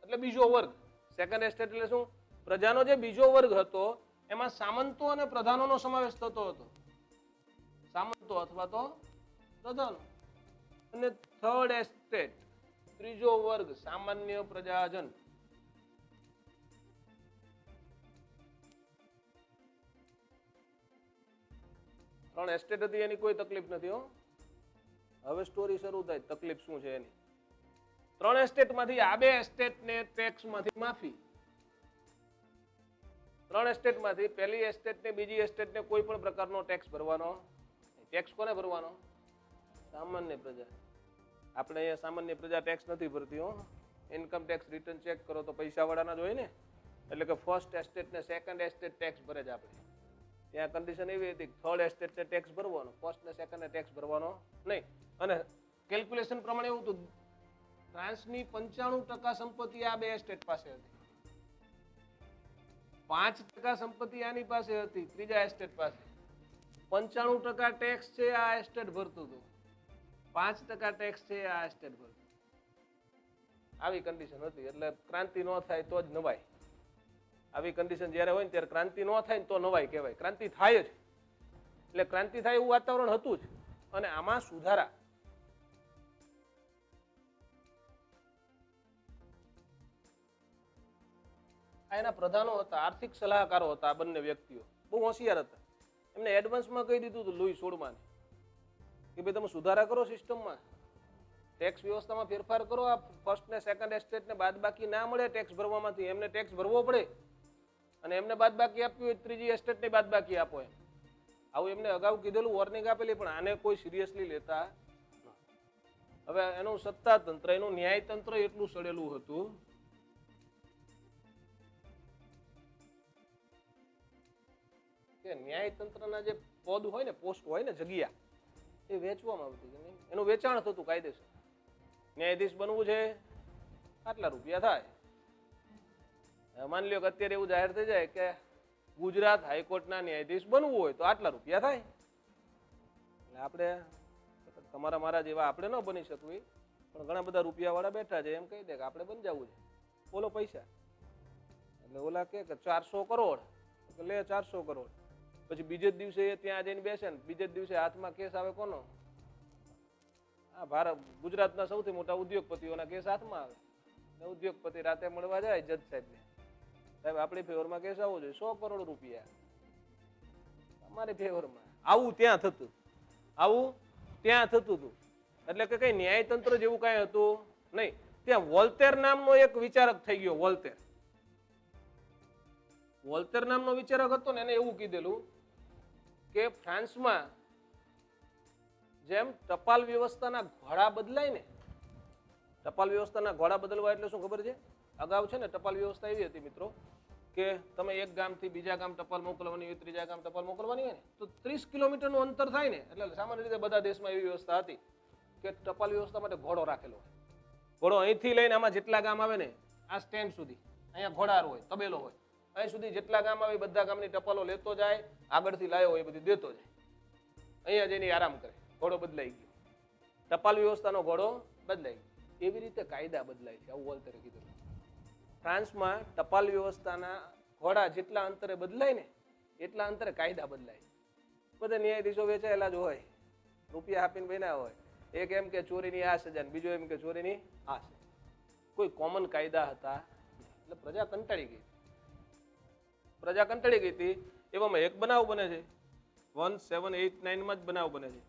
એટલે બીજો વર્ગ. સેકન્ડ એસ્ટેટ એટલે શું? પ્રજાનો જે બીજો વર્ગ હતો એમાં સામંતો અને પ્રધાનોનો સમાવેશ થતો હતો. સામંતો અથવા તો પ્રધાનો. અને થર્ડ એસ્ટેટ, ત્રીજો વર્ગ, સામાન્ય પ્રજાજન. ત્રણ એસ્ટેટ હતી, એની કોઈ તકલીફ નથી. હવે સ્ટોરી શરૂ થાય, તકલીફ શું છે એની. 3 એસ્ટેટમાંથી આ 2 એસ્ટેટને ટેક્સમાંથી માફી. 3 એસ્ટેટમાંથી પહેલી એસ્ટેટને બીજી એસ્ટેટને કોઈ પણ પ્રકારનો ટેક્સ ભરવાનો. ટેક્સ કોને ભરવાનો? સામાન્ય પ્રજા. આપણે અહીંયા સામાન્ય પ્રજા ટેક્સ નથી ભરતી. ઇન્કમ ટેક્સ રિટર્ન ચેક કરો તો પૈસાવાળાના જ હોય ને. એટલે કે ફર્સ્ટ એસ્ટેટ ને સેકન્ડ એસ્ટેટ ટેક્સ ભરે જ આપણે. ત્યાં કન્ડિશન એવી હતી કે થર્ડ એસ્ટેટને ટેક્સ ભરવાનો, ફર્સ્ટ ને સેકન્ડને ટેક્સ ભરવાનો નહીં. અને કેલ્ક્યુલેશન પ્રમાણે એવું હતું, ફ્રાન્સની 95% સંપત્તિ આ 2 એસ્ટેટ પાસે હતી, 5% સંપત્તિ આની પાસે હતી, ત્રીજા એસ્ટેટ પાસે. 95% ટેક્સ છે આ એસ્ટેટ ભરતું હતું. 5% ટેક્સ છે આ સ્ટેટ ભરતું. આવી કન્ડિશન હતી એટલે ક્રાંતિ ન થાય તો જ નવાય. આવી કન્ડિશન જ્યારે હોય ને ત્યારે ક્રાંતિ ન થાય ને તો નવાય કહેવાય. ક્રાંતિ થાય જ એટલે ક્રાંતિ થાય એવું વાતાવરણ હતું જ. અને આમાં સુધારા એના પ્રધાનો હતા, આર્થિક સલાહકારો હતા. આ બંને વ્યક્તિઓ બહુ હોશિયાર હતા. એમને એડવાન્સમાં કહી દીધું હતું લુઈ 16 કે ભાઈ તમે સુધારા કરો સિસ્ટમમાં, ટેક્સ વ્યવસ્થામાં ફેરફાર કરો. આ ફર્સ્ટ ને સેકન્ડ એસ્ટેટ ને બાદ બાકી ના મળે ટેક્સ ભરવામાંથી, એમને ટેક્સ ભરવો પડે અને એમને બાદ બાકી આપ્યું હોય ત્રીજી એસ્ટેટ ને બાદ બાકી આપો એમ. આવું એમને અગાઉ કીધેલું, વોર્નિંગ આપેલી, પણ આને કોઈ સિરિયસલી લેતા. હવે એનું સત્તા તંત્ર, એનું ન્યાય તંત્ર એટલું સડેલું હતું કે ન્યાય તંત્રના જે પદ હોય ને, પોસ્ટ હોય ને, જગ્યા એ વેચવામાં આવતી કે નહીં, એનું વેચાણ થતું કાયદેસર. ન્યાયાધીશ બનવું છે આટલા રૂપિયા થાય. માની લ્યો કે અત્યારે એવું જાહેર થઈ જાય કે ગુજરાત હાઈકોર્ટના ન્યાયાધીશ બનવું હોય તો આટલા રૂપિયા થાય. એટલે આપણે તમારા મારા જેવા આપણે ન બની શકવી, પણ ઘણા બધા રૂપિયા વાળા બેઠા છે એમ કહી દે કે આપણે બની જવું છે, બોલો પૈસા. એટલે ઓલા કે 400 કરોડ, લે 400 કરોડ. પછી બીજે જ દિવસે ત્યાં જઈને બેસે ને બીજે જ દિવસે હાથમાં કેસ આવે કોનો? આ ભારત ગુજરાતના સૌથી મોટા ઉદ્યોગપતિઓના કેસ હાથમાં આવે. ઉદ્યોગપતિ રાતે મળવા જાય જજ સાહેબને, સાહેબ આપણી ફેવરમાં કેસ આવવો જોઈએ, 100 કરોડ રૂપિયા અમારી ફેવરમાં. આવું ત્યાં થતું, આવું ત્યાં થતું હતું. એટલે કે કઈ ન્યાયતંત્ર જેવું કઈ હતું નહીં. ત્યાં વોલ્ટેર નામનો એક વિચારક થઈ ગયો. વોલ્ટેર નામનો વિચારક હતો ને, એને એવું કીધેલું કે ફ્રાન્સમાં જેમ ટપાલ વ્યવસ્થાના ઘોડા બદલાય ને, ટપાલ વ્યવસ્થાના ઘોડા બદલવા એટલે શું ખબર છે? અગાઉ છે ને ટપાલ વ્યવસ્થા એવી હતી મિત્રો કે તમે એક ગામથી બીજા ગામ ટપાલ મોકલવાની હોય, ત્રીજા ગામ ટપાલ મોકલવાની હોય ને તો 30 કિલોમીટરનું અંતર થાય ને, એટલે સામાન્ય રીતે બધા દેશમાં એવી વ્યવસ્થા હતી કે ટપાલ વ્યવસ્થા માટે ઘોડો રાખેલો હોય. ઘોડો અહીંથી લઈને આમાં જેટલા ગામ આવે ને, આ સ્ટેન્ડ સુધી અહીંયા ઘોડાર હોય, તબેલો હોય, અહીં સુધી જેટલા ગામ આવે બધા ગામની ટપાલો લેતો જાય, આગળથી લાયો હોય એ બધી દેતો જાય, અહીંયા જઈને આરામ કરે. ઘોડો બદલાઈ ગયો, ટપાલ વ્યવસ્થાનો ઘોડો બદલાઈ ગયો. એવી રીતે કાયદા બદલાય છે, આવું વોલ્ટેરે કીધું. ફ્રાન્સમાં ટપાલ વ્યવસ્થાના ઘોડા જેટલા અંતરે બદલાય ને એટલા અંતરે કાયદા બદલાય. બધા ન્યાયાધીશો વેચાયેલા જ હોય, રૂપિયા આપીને બન્યા હોય. એક એમ કે ચોરીની આ સજા, બીજો એમ કે ચોરીની આ સજા. કોઈ કોમન કાયદા હતા એટલે પ્રજા કંટાળી ગઈ. પ્રજા કંટાળી ગઈ હતી. એવામાં એક બનાવ બને છે, 1789 જ બનાવ બને છે.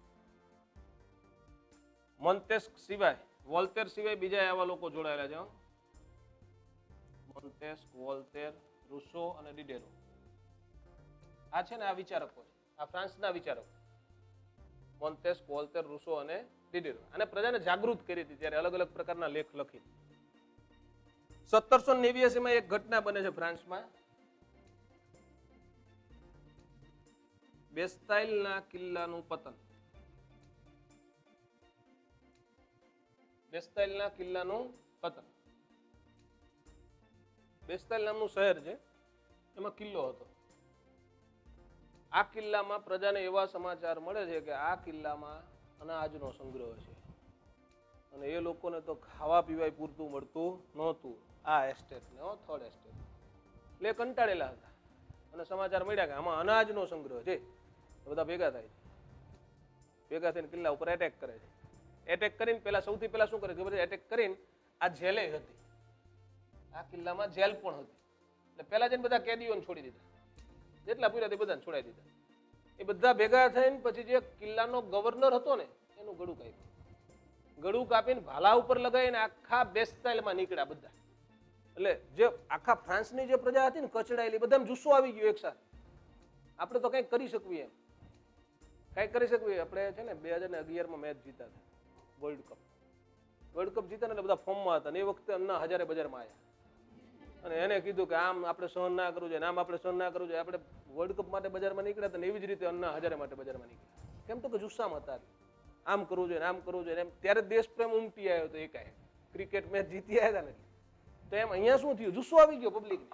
મોન્ટેસ્ક સિવાય, વોલ્ટેર સિવાય બીજા આવા લોકો જોડાયેલા છે. મોન્ટેસ્ક, વોલ્ટેર, રૂસો અને ડિડેરો. આ છે ને આ વિચારકો છે, આ ફ્રાન્સના વિચારકો. મોન્ટેસ્ક, વોલ્ટેર, રૂસો અને ડિડેરો. અને પ્રજાને જાગૃત કરી હતી ત્યારે અલગ અલગ પ્રકારના લેખ લખી. 1789 માં એક ઘટના બને છે ફ્રાન્સમાં. બેસ્તાઇલના કિલ્લાનું પતન. બેસ્તાઇલના કિલ્લાનું પતન. બેસ્તાઇલ નામનું શહેર છે, એમાં કિલ્લો હતો. આ કિલ્લામાં પ્રજાને એવા સમાચાર મળે છે કે આ કિલ્લામાં અનાજનો સંગ્રહ છે અને એ લોકોને તો ખાવા પીવાય પૂરતું મળતું નહોતું. આ એસ્ટેટને, થર્ડ એસ્ટેટ. એટલે કંટાળેલા હતા અને સમાચાર મળ્યા કે આમાં અનાજનો સંગ્રહ છે. બધા ભેગા થાય છે, ભેગા થઈને કિલ્લા ઉપર એટેક કરે છે. એટેક કરીને સૌથી પહેલા શું કરે ખબર છે? એટેક કરીને આ જેલે હતી, આ કિલ્લામાં જેલ પણ હતી. એટલે પહેલા જઈને બધા કેદીઓને છોડી દીધા, જેટલા પૂર્યા તે બધાને છોડાઈ દીધા. એ બધા ભેગા થઈને પછી જે કિલ્લાનો ગવર્નર હતો ને એનું ગળું કાપ્યું. ગળું કાપીને ભાલા ઉપર લગાવીને આખા બેસ્તાઇલમાં નીકળ્યા બધા. એટલે જે આખા ફ્રાન્સની જે પ્રજા હતી ને કચડાયેલી, બધામાં જુસ્સો આવી ગયો એક સાથે. આપણે તો કંઈક કરી શકીએ એમ, કંઈક કરી શકીએ. આપણે છે ને 2011 મેચ જીતા હતા, વર્લ્ડ કપ જીતા ને એટલે બધા ફોર્મમાં હતા. અને એ વખતે અન્ના હજારે બજારમાં આવ્યા અને એને કીધું કે આમ આપણે સહન ના કરવું જોઈએ, આમ આપણે સહન ના કરવું જોઈએ. આપણે વર્લ્ડ કપ માટે બજારમાં નીકળ્યા હતા ને એવી જ રીતે અન્ના હજારે માટે બજારમાં નીકળ્યા. કેમ તો કે જુસ્સામાં હતા, આમ કરવું જોઈએ, આમ કરવું જોઈએ. એમ ત્યારે દેશ પ્રેમ ઉમટી આવ્યો હતો. એકાએક ક્રિકેટ મેચ જીતી આવ્યા હતા ને, તો એમ અહીંયા શું થયું? જુસ્સો આવી ગયો પબ્લિકને.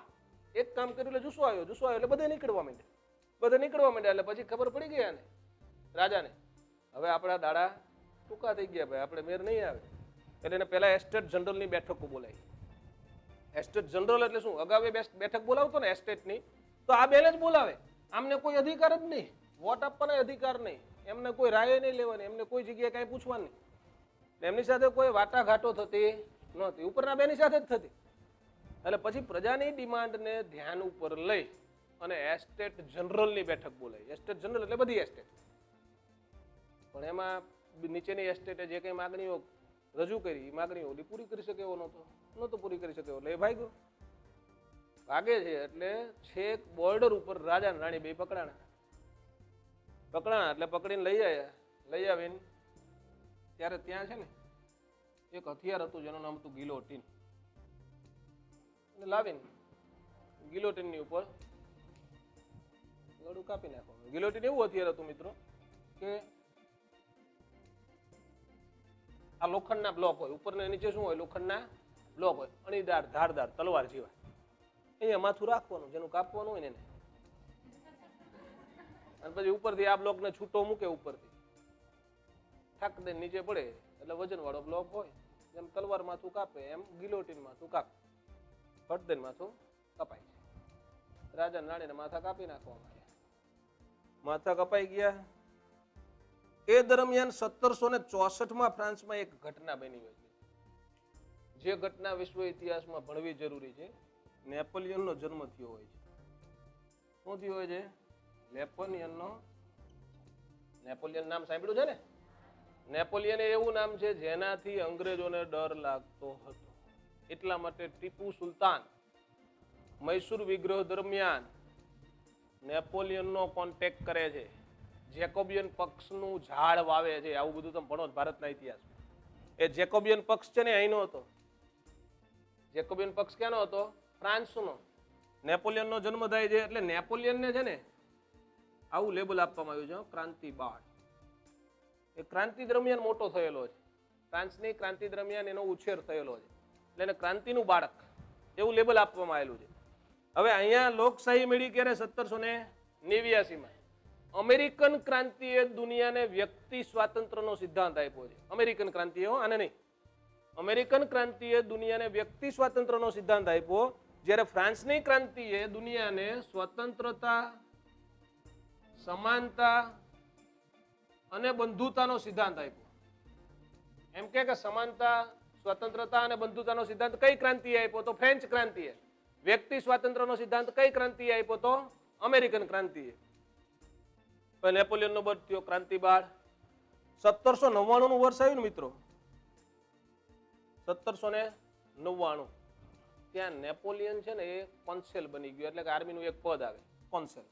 એક કામ કર્યું એટલે જુસ્સો આવ્યો એટલે બધા નીકળવા માંડ્યા. એટલે પછી ખબર પડી ગઈ આને રાજાને, હવે આપણા દાડા ટૂંકા થઈ ગયા ભાઈ, આપણે મેર નહીં આવે. એટલે એને પહેલા એસ્ટેટ જનરલની બેઠકો બોલાવી. એસ્ટેટ જનરલ એટલે શું? અગાઉ બેઠક બોલાવતો ને એસ્ટેટની, તો આ બેને જ બોલાવે. આમને કોઈ અધિકાર જ નહીં, વોટ આપવાનો અધિકાર નહીં, એમને કોઈ રાય નહીં લેવાની, એમને કોઈ જગ્યાએ કાંઈ પૂછવાનું નહીં. એમની સાથે કોઈ વાટાઘાટો થતી નહોતી, ઉપરના બેની સાથે જ થતી. એટલે પછી પ્રજાની ડિમાન્ડને ધ્યાન ઉપર લઈ અને એસ્ટેટ જનરલની બેઠક બોલાવી. એસ્ટેટ જનરલ એટલે બધી એસ્ટેટ, પણ એમાં નીચેની એસ્ટેટે જે કંઈ માગણીઓ રજૂ કરી એ માગણીઓ ઓલી પૂરી કરી શકે એવો નહોતો પૂરી કરી શકે. એટલે એ ભાગ્યો ભાગે છે. એટલે છેક બોર્ડર ઉપર રાજા રાણી બે પકડાણા એટલે પકડીને લઈ આવ્યા. લઈ આવીને ત્યારે ત્યાં છે ને એક હથિયાર હતું જેનું નામ હતું ગિલોટીન. લાવીને ગિલોટીનની ઉપર ગળું કાપી નાખવાનું. ગિલોટીન એવું હથિયાર હતું મિત્રો કે આ લોખંડના બ્લોક હોય, ઉપર ને નીચે શું હોય? લોખંડના બ્લોક હોય, અણીદાર ધારદાર તલવાર જેવા. અહીંયા માથું રાખવાનું, જેનું કાપવાનું હોય ને એને, અને પછી ઉપરથી આ બ્લોકને છૂટો મૂકે, ઉપરથી ઠાક દે નીચે પડે એટલે વજન વાળો બ્લોક હોય. જેમ તલવાર માથું કાપે એમ ગિલોટીન માથું કાપે, ફટ દઈને માથું કપાય છે. રાજા રાણીને માથા કાપી નાખવામાં આવ્યા. માથા કપાઈ ગયા. એ દરમિયાન 1764 ફ્રાન્સમાં એક ઘટના બની હોય છે, જે ઘટના વિશ્વ ઇતિહાસમાં ભણવી જરૂરી છે. નેપોલિયનનો જન્મ થયો હોય છે. શું થયું હોય છે? નેપોલિયન નામ સાંભળ્યું છે ને? નેપોલિયન એવું નામ છે જેનાથી અંગ્રેજોને ડર લાગતો હતો. એટલા માટે ટીપુ સુલતાન મૈસૂર વિગ્રહ દરમિયાન નેપોલિયનનો કોન્ટેક્ટ કરે છે, જેકોબિયન પક્ષનું ઝાડ વાવે છે. આવું બધું તમે ભણો ભારતના ઇતિહાસમાં. એ જેકોબિયન પક્ષ છે ને અહીંનો હતો. જેકોબિયન પક્ષ ક્યાંનો હતો? ફ્રાન્સનો. નેપોલિયનનો જન્મ થાય છે એટલે નેપોલિયનને છે ને આવું લેબલ આપવામાં આવ્યું છે, ક્રાંતિ બાળ. એ ક્રાંતિ દરમિયાન મોટો થયેલો છે. ફ્રાન્સની ક્રાંતિ દરમિયાન એનો ઉછેર થયેલો છે, એટલે એને ક્રાંતિનું બાળક એવું લેબલ આપવામાં આવેલું છે. હવે અહીંયા લોકશાહી મળી ક્યારે? 1789માં. અમેરિકન ક્રાંતિએ દુનિયાને વ્યક્તિ સ્વાતંત્ર્યનો સિદ્ધાંત આપ્યો છે. અમેરિકન ક્રાંતિએ, આને નહીં. અમેરિકન ક્રાંતિએ દુનિયાને વ્યક્તિ સ્વાતંત્ર્યનો સિદ્ધાંત આપ્યો, જ્યારે ફ્રાન્સની ક્રાંતિએ દુનિયાને સ્વતંત્રતા, સમાનતા અને બંધુતાનો સિદ્ધાંત આપ્યો. એમ કે સમાનતા, સ્વતંત્રતા અને બંધુતાનો સિદ્ધાંત કઈ ક્રાંતિએ આપ્યો? તો ફ્રેન્ચ ક્રાંતિએ. વ્યક્તિ સ્વાતંત્ર્યનો સિદ્ધાંત કઈ ક્રાંતિએ આપ્યો? તો અમેરિકન ક્રાંતિએ. નેપોલિયનનો બર્થ થયો, ક્રાંતિ બાળ. 1799 નું વર્ષ આવ્યું ને મિત્રો, 1799 ત્યાં નેપોલિયન છે ને એ કોન્સેલ બની ગયો, એટલે કે આર્મીનું એક પદ આવે, કોન્સેલ.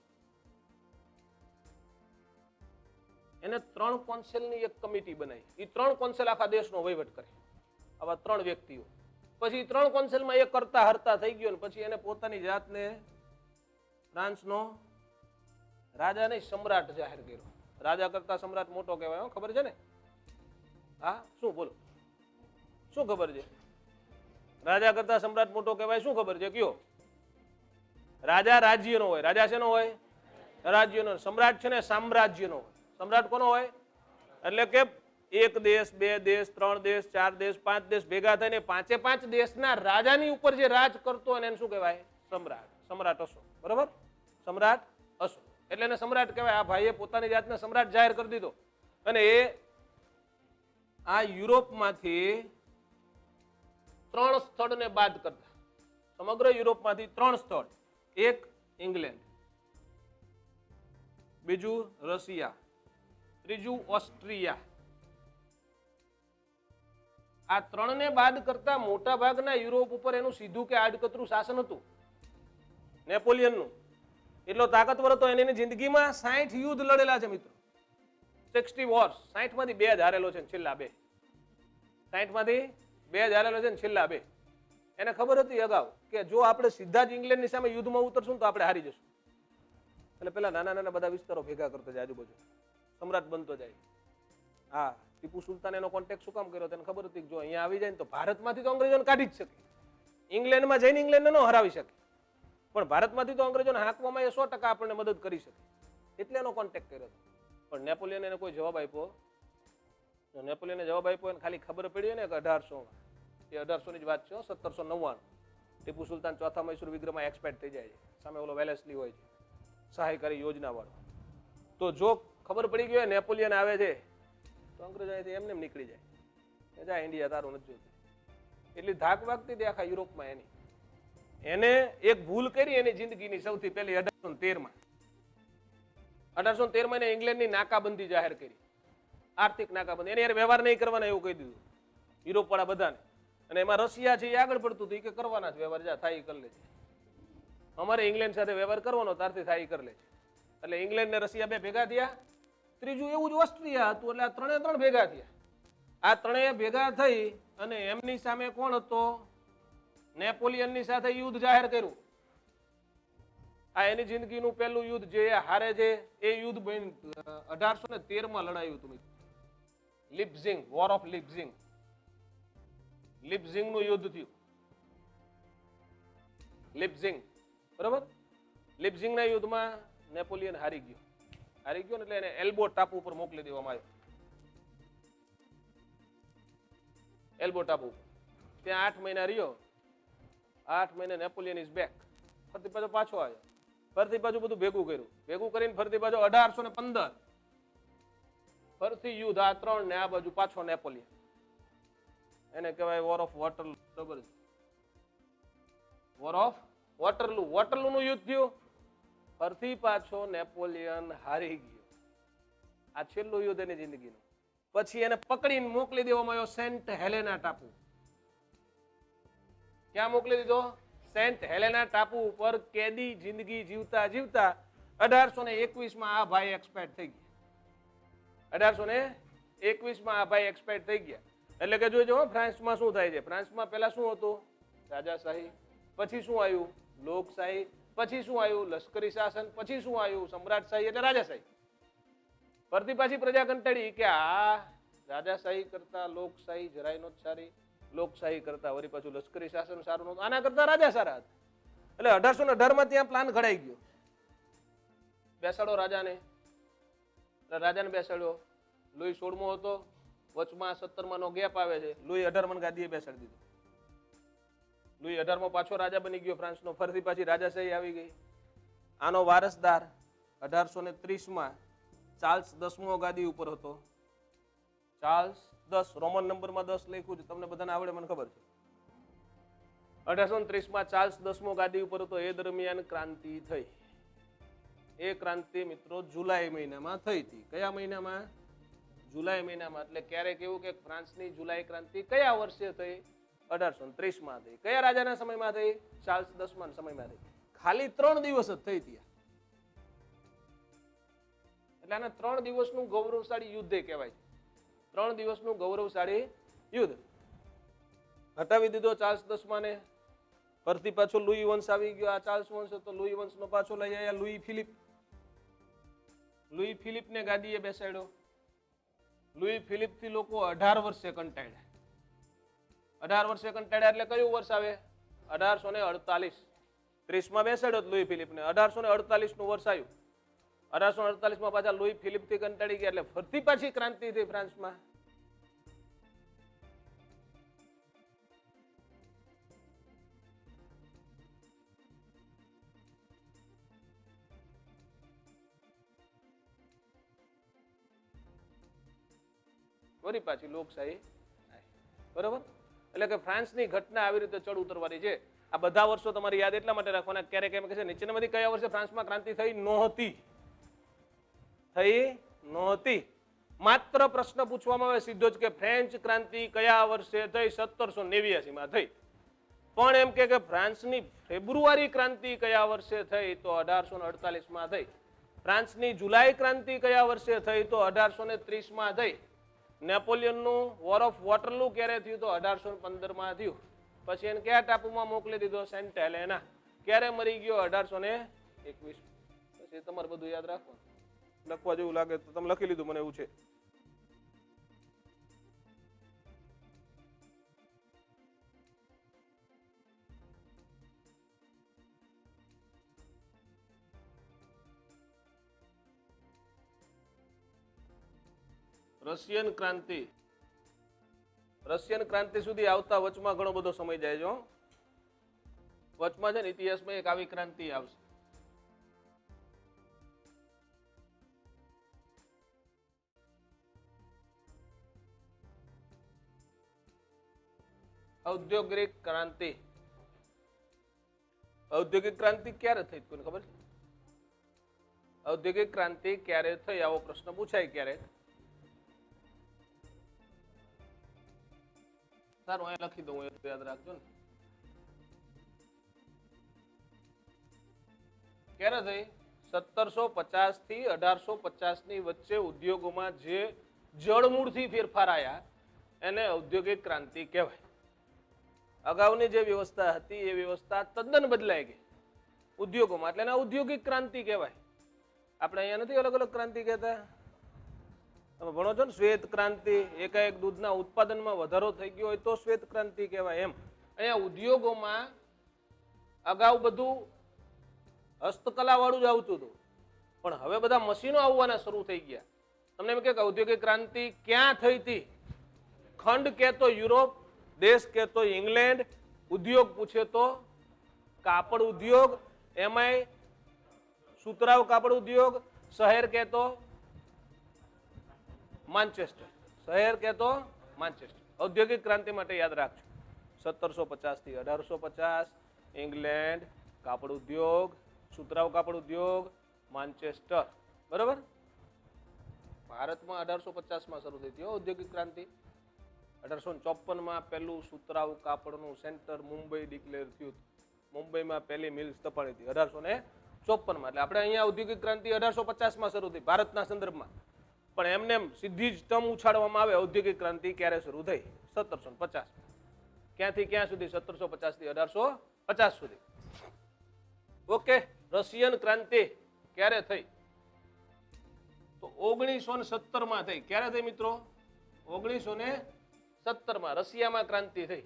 એને 3 કોન્સેલની એક કમિટી બનાવી. એ 3 કોન્સેલ આખા દેશનો વહીવટ કરે, આવા 3 વ્યક્તિઓ. પછી 3 કોન્સેલમાં એક કરતા હરતા થઈ ગયો ને પછી એને પોતાની જાતને ફ્રાન્સનો રાજા નહીં, સમ્રાટ જાહેર કર્યો. રાજા કરતા સમ્રાટ મોટો કહેવાય, ખબર છે ને? હા, શું બોલો, શું ખબર છે? રાજા કરતા સમ્રાટ મોટો કહેવાય, શું ખબર છે? કયો? રાજા રાજ્યનો હોય. રાજા શેનો હોય? રાજ્યનો. સમ્રાટ છે ને સામ્રાજ્યનો હોય. સમ્રાટ કોનો હોય? એટલે કે એક દેશ, 2 દેશ, 3 દેશ, 4 દેશ, 5 દેશ ભેગા થઈને 5 દેશના રાજાની ઉપર જે રાજ કરતો હોય એને શું કહેવાય? સમ્રાટ. સમ્રાટ અશોક, બરોબર? સમ્રાટ અશોક એટલે એને સમ્રાટ કહેવાય. આ ભાઈએ પોતાની જાતને સમ્રાટ જાહેર કરી દીધો. અને એ આ યુરોપમાંથી 3 સ્થળને બાદ કરતા, સમગ્ર યુરોપમાંથી 3 સ્થળ, એક ઇંગ્લેન્ડ, બીજું રશિયા, ત્રીજું ઓસ્ટ્રિયા. આ 3ને બાદ કરતા મોટા ભાગના યુરોપ ઉપર એનું સીધું કે આડકતરું શાસન હતું નેપોલિયનનું. એટલો તાકાતવર હતો. એની જિંદગીમાં 60 યુદ્ધ લડેલા છે મિત્રો, 60 વોર્સ. 60 માંથી 2 જ હારેલો છે, છેલ્લા 2. 60 માંથી 2 જ હારેલો છે, છેલ્લા 2. એને ખબર હતી અગાઉ કે જો આપણે સીધા જ ઇંગ્લેન્ડની સામે યુદ્ધમાં ઉતરશું તો આપણે હારી જશું. એટલે પેલા નાના નાના બધા વિસ્તારો ભેગા કરતો જાય, આજુબાજુ સમ્રાટ બનતો જાય. હા, ટીપુ સુલતાન એનો કોન્ટેક્ટ શું કામ કર્યો? તેને ખબર હતી કે જો અહીંયા આવી જાય ને તો ભારતમાંથી તો અંગ્રેજોને કાઢી જ શકે, ઇંગ્લેન્ડમાં જઈને ઇંગ્લેન્ડને ન હરાવી શકે, પણ ભારતમાંથી તો અંગ્રેજોને હાંકવામાં એ 100% આપણને મદદ કરી શકે, એટલે એનો કોન્ટેક્ટ કર્યો હતો. પણ નેપોલિયન એને કોઈ જવાબ આપ્યો જો નેપોલિયને જવાબ આપ્યો ને ખાલી ખબર પડી હોય ને કે 1800 એ 1800 ની જ વાત છે, 1799 ટીપુ સુલતાન ચોથા મૈસૂર વિગ્રહમાં એક્સપાયર થઈ જાય છે, સામે ઓલો વેલેસ્લી હોય છે સહાયકારી યોજના વાળો. તો જો ખબર પડી ગઈ હોય નેપોલિયન આવે છે તો અંગ્રેજો અહીંથી એમને એમ નીકળી જાય કે જા ઇન્ડિયા તારું નથી જોતું. એટલી ધાક વાગતી હતી આખા યુરોપમાં એની. એને એક ભૂલ કરી એની જિંદગીની સૌથી પહેલી 1813 1813 એને ઇંગ્લેન્ડની નાકાબંધી જાહેર કરી, આર્થિક નાકાબંધી. એને યાર વ્યવહાર નહીં કરવાના એવું કહી દીધું યુરોપ વાળા બધાને. અને એમાં રશિયા છે એ આગળ પડતું હતું કે કરવાના જ વ્યવહાર, જા થાય કરી લે છે, અમારે ઇંગ્લેન્ડ સાથે વ્યવહાર કરવાનો તારથી થાય કરી લે છે. એટલે ઇંગ્લેન્ડ ને રશિયા બે ભેગા થયા. ત્રીજું એવું જ ઓસ્ટ્રિયા હતું, એટલે આ ત્રણે ભેગા થયા. આ ત્રણેય ભેગા થઈ અને એમની સામે કોણ હતો? નેપોલિયનની સાથે યુદ્ધ જાહેર કર્યું. આ એની જિંદગીનું પહેલું યુદ્ધ જે હારે છે એ યુદ્ધ 1813 લડાયું હતું. લિપ્ઝિંગ, વોર ઓફ લિપ્ઝિંગ, લિપ્ઝિંગ નું યુદ્ધ થયું. લિપ્ઝિંગ, બરોબર. લિપ્ઝિંગ ના યુદ્ધમાં નેપોલિયન હારી ગયો ને એટલે એને એલ્બો ટાપુ ઉપર મોકલી દેવામાં આવ્યો. એલ્બો ટાપુ ત્યાં 8 મહિના રહ્યો. 8 મહિને નેપોલિયન ઇઝ બેક. ફરતી પાછો આવ્યો, ફરતી પાછું બધું ભેગું કરીને ફરતી પાછો 1815 ફરતી યુદ્ધ. આ ત્રણ ને આ બાજુ પાછો નેપોલિયન. એને કહેવાય વોર ઓફ વોટરલુ. બરોબર, વોર ઓફ વોટરલુ. વોટરલુ નું યુદ્ધ થયું, ફરતી પાછો નેપોલિયન હારી ગયો. આ છેલ્લું યુદ્ધ એની જિંદગીનું. પછી એને પકડીને મોકલી દેવામાં આવ્યો સેન્ટ હેલેના ટાપુ. ક્યાં મોકલી દીધો? સેન્ટ હેલેના ટાપુ ઉપર કેદી જિંદગી જીવતા 1821 આ ભાઈ એક્સપાયર થઈ ગયા. 1821 આ ભાઈ એક્સપાયર થઈ ગયા. એટલે કે જોજો ફ્રાન્સમાં શું થાય છે. ફ્રાન્સમાં પહેલા શું હતું? રાજાશાહી. પછી શું આવ્યું? લોકશાહી. પછી શું આવ્યું? લશ્કરી શાસન. પછી શું આવ્યું? સમ્રાટશાહી એટલે રાજાશાહી. ફરતી પાછી પ્રજા કંટાળી કે આ રાજાશાહી કરતા લોકશાહી જરાય નોત સારી, લોકશાહી કરતા વળી પાછું લશ્કરી શાસન સારું નહોતું, આના કરતા રાજા સારા હતા. એટલે 1818 માં ત્યાં પ્લાન ઘડાઈ ગયો. બેસાડો રાજાને. રાજાને બેસાડ્યો. લુઈ 16મો હતો, વચમાં 17માં નો ગેપ આવે છે. લુઈ 18માં ગાદીએ બેસાડી દીધો. લુઈ 18મો પાછો રાજા બની ગયો ફ્રાન્સનો. ફરીથી પાછી રાજાશાહી આવી ગઈ. આનો વારસદાર 1830 ચાર્લ્સ 10મો ગાદી ઉપર હતો. ચાર્લ્સ 10, રોમન નંબરમાં 10 લખ્યું છે, તમને બધાને આવડે મને ખબર છે. 1830 ચાર્લ્સ 10મો ગાદી ઉપર હતો. એ દરમિયાન ક્રાંતિ થઈ. એ ક્રાંતિ મિત્રો જુલાઈ મહિનામાં થઈ હતી. કયા મહિનામાં? જુલાઈ મહિનામાં. એટલે ક્યારેક એવું કે ફ્રાન્સની જુલાઈ ક્રાંતિ કયા વર્ષે થઈ? 1830 થઈ. કયા રાજાના સમયમાં થઈ? ચાર્લ્સ 10મા સમયમાં થઈ. ખાલી 3 દિવસ જ થઈ હતી. એટલે આના 3 દિવસનું ગૌરવશાળી યુદ્ધ કહેવાય છે. 3 દિવસનું ગૌરવશાળી યુદ્ધ. હટાવી દીધો ચાર્લ્સ 10મા ને. ફરતી પાછો લુઈ વંશ આવી ગયો. આ ચાર્લ્સ વંશ હતો, લુઈ વંશનો પાછો લઈ આવ્યા લુઈ ફિલિપ. લુઈ ફિલિપને ગાદીએ બેસાડ્યો. લુઈ ફિલિપ થી લોકો 18 વર્ષે કંટાળ્યા. 18 વર્ષે કંટાળ્યા એટલે કયું વર્ષ આવે? 1848. 30માં બેસાડ્યો લુઈ ફિલિપને. 1848 નું વર્ષ આવ્યું. 1848 પાછા લુઈ ફિલિપ થી કંટાળી ગયા એટલે ફરતી પાછી ક્રાંતિ થઈ ફ્રાન્સમાં. વળી પાછી લોકશાહી. બરોબર. એટલે કે ફ્રાન્સની ઘટના આવી રીતે ચડ ઉતરવાની છે. આ બધા વર્ષો તમારી યાદ એટલા માટે રાખવાના. ક્યારેક એમ કહે છે નીચેનામાંથી કયા વર્ષે ફ્રાન્સમાં ક્રાંતિ થઈ નહોતી? માત્ર પ્રશ્ન પૂછવામાં આવે સીધો જ કે ફ્રેન્ચ ક્રાંતિ કયા વર્ષે થઈ? 1789 થઈ. પણ એમ કે ફ્રાન્સની ફેબ્રુઆરી ક્રાંતિ કયા વર્ષે થઈ? તો 1848 થઈ. ફ્રાન્સની જુલાઈ ક્રાંતિ કયા વર્ષે થઈ? તો 1830 થઈ. નેપોલિયનનું વોર ઓફ વોટરલુ ક્યારે થયું? તો 1815 થયું. પછી એને કયા ટાપુમાં મોકલી દીધો? સેન્ટ હેલેના. ક્યારે મરી ગયો? 1821. પછી તમારે બધું યાદ રાખવાનું. લખવા જેવું લાગે તો તમે લખી લીધું, મને એવું છે. રશિયન ક્રાંતિ, રશિયન ક્રાંતિ સુધી આવતા વચમાં ઘણો બધો સમય જાય છે હો. વચમાં છે ને ઇતિહાસમાં એક આવી ક્રાંતિ આવશે. ઔદ્યોગિક ક્રાંતિ. ઔદ્યોગિક ક્રાંતિ ક્યારે થઈ કોઈને ખબર છે? ઔદ્યોગિક ક્રાંતિ ક્યારે થઈ આવો પ્રશ્ન પૂછાય ક્યારેક. સારું અહીંયા લખી દઉં, એટલું યાદ રાખજો ને. ક્યારે થઈ? 1750 થી 1850 ની વચ્ચે ઉદ્યોગોમાં જે જળમૂળથી ફેરફાર આવ્યા એને ઔદ્યોગિક ક્રાંતિ કહેવાય. અગાઉની જે વ્યવસ્થા હતી એ વ્યવસ્થા તદ્દન બદલાઈ ગઈ ઉદ્યોગોમાં, એટલે એને ઔદ્યોગિક ક્રાંતિ કહેવાય. આપણે અહીંયા નથી અલગ અલગ ક્રાંતિ કહેતા? તમે ભણો છો ને, શ્વેત ક્રાંતિ, એકાએક દૂધના ઉત્પાદનમાં વધારો થઈ ગયો હોય તો શ્વેત ક્રાંતિ કહેવાય. એમ અહીંયા ઉદ્યોગોમાં અગાઉ બધું હસ્તકલા વાળું જ આવતું હતું, પણ હવે બધા મશીનો આવવાના શરૂ થઈ ગયા. તમને એમ કે ઔદ્યોગિક ક્રાંતિ ક્યાં થઈ હતી? ખંડ કહેતો યુરોપ, દેશ કહેતો ઇંગ્લેન્ડ, ઉદ્યોગ પૂછે તો કાપડ ઉદ્યોગ, એમાંય સુતરાઉ કાપડ ઉદ્યોગ. શહેર કહેતો માન્ચેસ્ટર, શહેર કહેતો માન્ચેસ્ટર. ઔદ્યોગિક ક્રાંતિ માટે યાદ રાખજો 1750 થી 1850 ઇંગ્લેન્ડ, કાપડ ઉદ્યોગ, સુતરાઉ કાપડ ઉદ્યોગ, માન્ચેસ્ટર. બરોબર. ભારતમાં 1850 શરૂ થઈ હતી ઔદ્યોગિક ક્રાંતિ. 1854 પહેલું સુતરાઉ કાપડનું સેન્ટર મુંબઈ ડિક્લેર થયું હતું. મુંબઈમાં પહેલી મિલ સ્થપાણી હતી 1854. એટલે આપણે અહીંયા ઔદ્યોગિક ક્રાંતિ 1850 શરૂ થઈ ભારતના સંદર્ભમાં, પણ એમને એમ સીધી જ ટર્મ ઉછાળવામાં આવે ઔદ્યોગિક ક્રાંતિ ક્યારે શરૂ થઈ? 1750. ક્યાંથી ક્યાં સુધી? 1750 થી 1850 સુધી. ઓકે. રશિયન ક્રાંતિ ક્યારે થઈ? તો 1917 થઈ. ક્યારે થઈ મિત્રો? 1917 રશિયામાં ક્રાંતિ થઈ.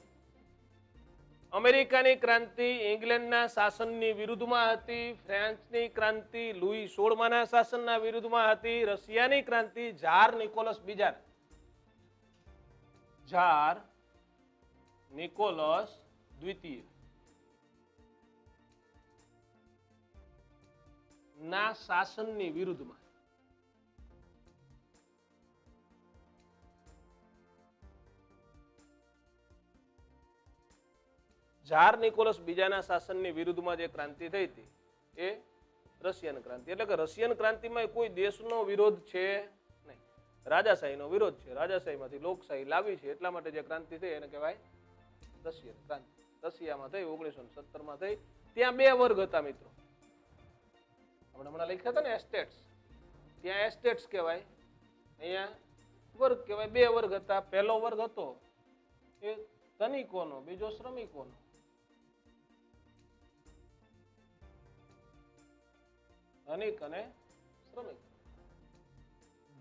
અમેરિકાની ક્રાંતિ ઇંગ્લેન્ડના શાસનની વિરુદ્ધમાં હતી. ફ્રાન્સની ક્રાંતિ લુઈ 16માના શાસનના વિરુદ્ધમાં હતી. રશિયાની ક્રાંતિ ઝાર નિકોલસ બીજા, ઝાર નિકોલસ દ્વિતીય ના શાસનની વિરુદ્ધમાં. ઝાર નિકોલસ બીજાના શાસનની વિરુદ્ધમાં જે ક્રાંતિ થઈ હતી એ રશિયન ક્રાંતિ. એટલે કે રશિયન ક્રાંતિમાં કોઈ દેશનો વિરોધ છે નહીં, રાજાશાહીનો વિરોધ છે. રાજાશાહીમાંથી લોકશાહી લાવી છે, એટલા માટે જે ક્રાંતિ થઈ એને કહેવાય રશિયન ક્રાંતિ. રશિયામાં થઈ 1917 થઈ. ત્યાં બે વર્ગ હતા મિત્રો. આપણે હમણાં લખ્યા હતા ને એસ્ટેટ્સ, ત્યાં એસ્ટેટ્સ કહેવાય, અહીંયા વર્ગ કહેવાય. બે વર્ગ હતા. પહેલો વર્ગ હતો એ ધનિકોનો, બીજો શ્રમિકોનો. ધનિક અને શ્રમિક.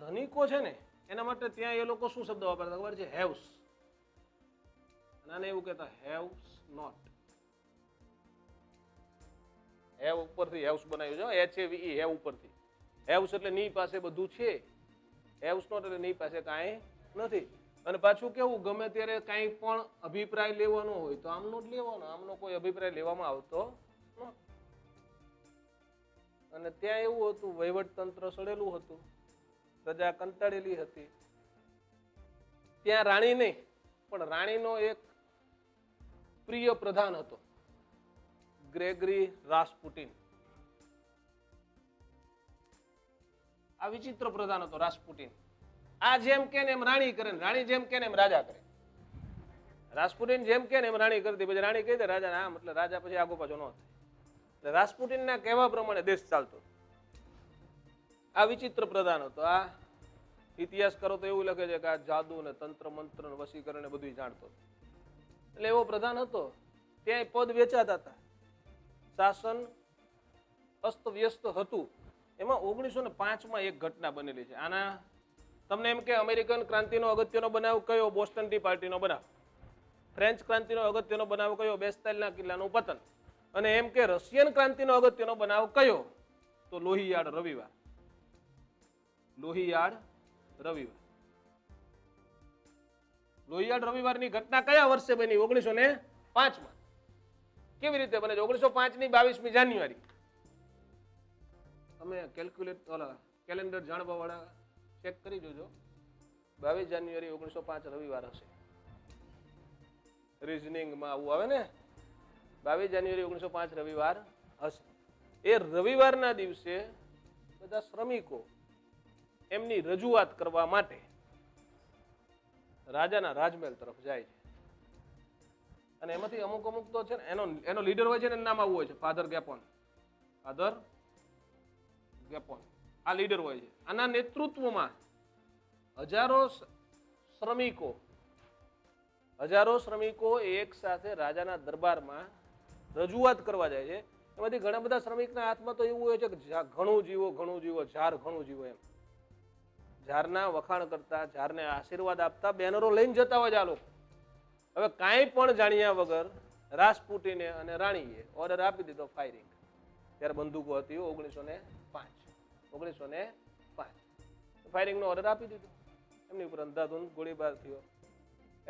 ધનિકો છે ને એના માટે ત્યાં એ લોકો શું શબ્દ વાપરતા ખબર છે? હેવ્સ. આને એવું કહેતા હેવ્સ નોટ. હેવ ઉપરથી હેવ્સ બનાવ્યું છે, HAVE, હેવ ઉપરથી. હેવ્સ એટલે ની પાસે બધું છે, હેવ્સ નોટ એટલે ની પાસે કાંઈ નથી. અને પાછું કેવું, ગમે ત્યારે કાંઈ પણ અભિપ્રાય લેવાનો હોય તો આમનો જ લેવાનો, આમનો કોઈ અભિપ્રાય લેવામાં આવતો નહોતો. અને ત્યાં એવું હતું, વહીવટ તંત્ર સડેલું હતું, પ્રજા કંટાળેલી હતી. ત્યાં રાણી નહીં, પણ રાણીનો એક પ્રિય પ્રધાન હતો, ગ્રેગરી રાસ્પુટિન. આ વિચિત્ર પ્રધાન હતો રાસ્પુટિન. આ જેમ કે એમ રાણી કરે, રાણી જેમ કે એમ રાજા કરે. રાસ્પુટિન જેમ કે એમ રાણી કરતી, પછી રાણી કહી દે રાજા આમ, એટલે રાજા પછી આગો પાછો ન થાય. એટલે રાસ્પુટિનના કહેવા પ્રમાણે દેશ ચાલતો. આ વિચિત્ર પ્રધાન હતો. આ ઇતિહાસ કરો તો એવું લખે છે કે આ જાદુ ને તંત્ર મંત્ર ને વશીકરણ બધું જાણતો. એટલે એવો પ્રધાન હતો. ત્યાં પદ વેચાતા હતા, શાસન અસ્ત વ્યસ્ત હતું. એમાં 1905 એક ઘટના બનેલી છે. આના તમને એમ કે અમેરિકન ક્રાંતિનો અગત્યનો બનાવ કયો? બોસ્ટન ટી પાર્ટીનો બનાવ. ફ્રેન્ચ ક્રાંતિનો અગત્યનો બનાવ કયો? બેસ્ટાઇલના કિલ્લાનું પતન. અને એમ કે રશિયન ક્રાંતિનો અગત્યનો બનાવ કયો? તો લોહિયાળ રવિવાર. લોહિયાળ રવિવાર. લોહિયાળ રવિવારની ઘટના કયા વર્ષે બની? 1905માં. કેવી રીતે બને છે? 1905 ની 22મી જાન્યુઆરી. તમે કેલેન્ડર જાણવા વાળા ચેક કરી જોજો. 22 જાન્યુઆરી 1905 રવિવાર હશે. રીઝનિંગમાં આવું આવે ને, 22 જાન્યુઆરી 1905 રવિવાર હશે. એ રવિવારના દિવસે બધા શ્રમિકો એમની રજૂઆત કરવા માટે રાજાના રાજમહેલ તરફ જાય છે. અને એમાંથી અમુક અમુક તો છે ને એનો લીડર હોય છે ને, એનું નામ આવું હોય છે, ફાધર ગેપોન. ફાધર ગેપોન આ લીડર હોય છે. આના નેતૃત્વમાં હજારો શ્રમિકો એક સાથે રાજાના દરબારમાં રજૂઆત કરવા જાય છે. એમાંથી ઘણા બધા શ્રમિકના હાથમાં તો એવું હોય છે કે ઘણું જીવો, ઘણું જીવો, ઝાર ઘણું જીવો, એમ ઝારના વખાણ કરતા, ઝારને આશીર્વાદ આપતા બેનરો લઈને જતા હોય છે આ લોકો. હવે કાંઈ પણ જાણ્યા વગર રાસપુટીને અને રાણીએ ઓર્ડર આપી દીધો ફાયરિંગ. ત્યારે બંદૂકો હતી 1905 ફાયરિંગનો ઓર્ડર આપી દીધો. એમની ઉપર અંધાધૂંધ ગોળીબાર થયો,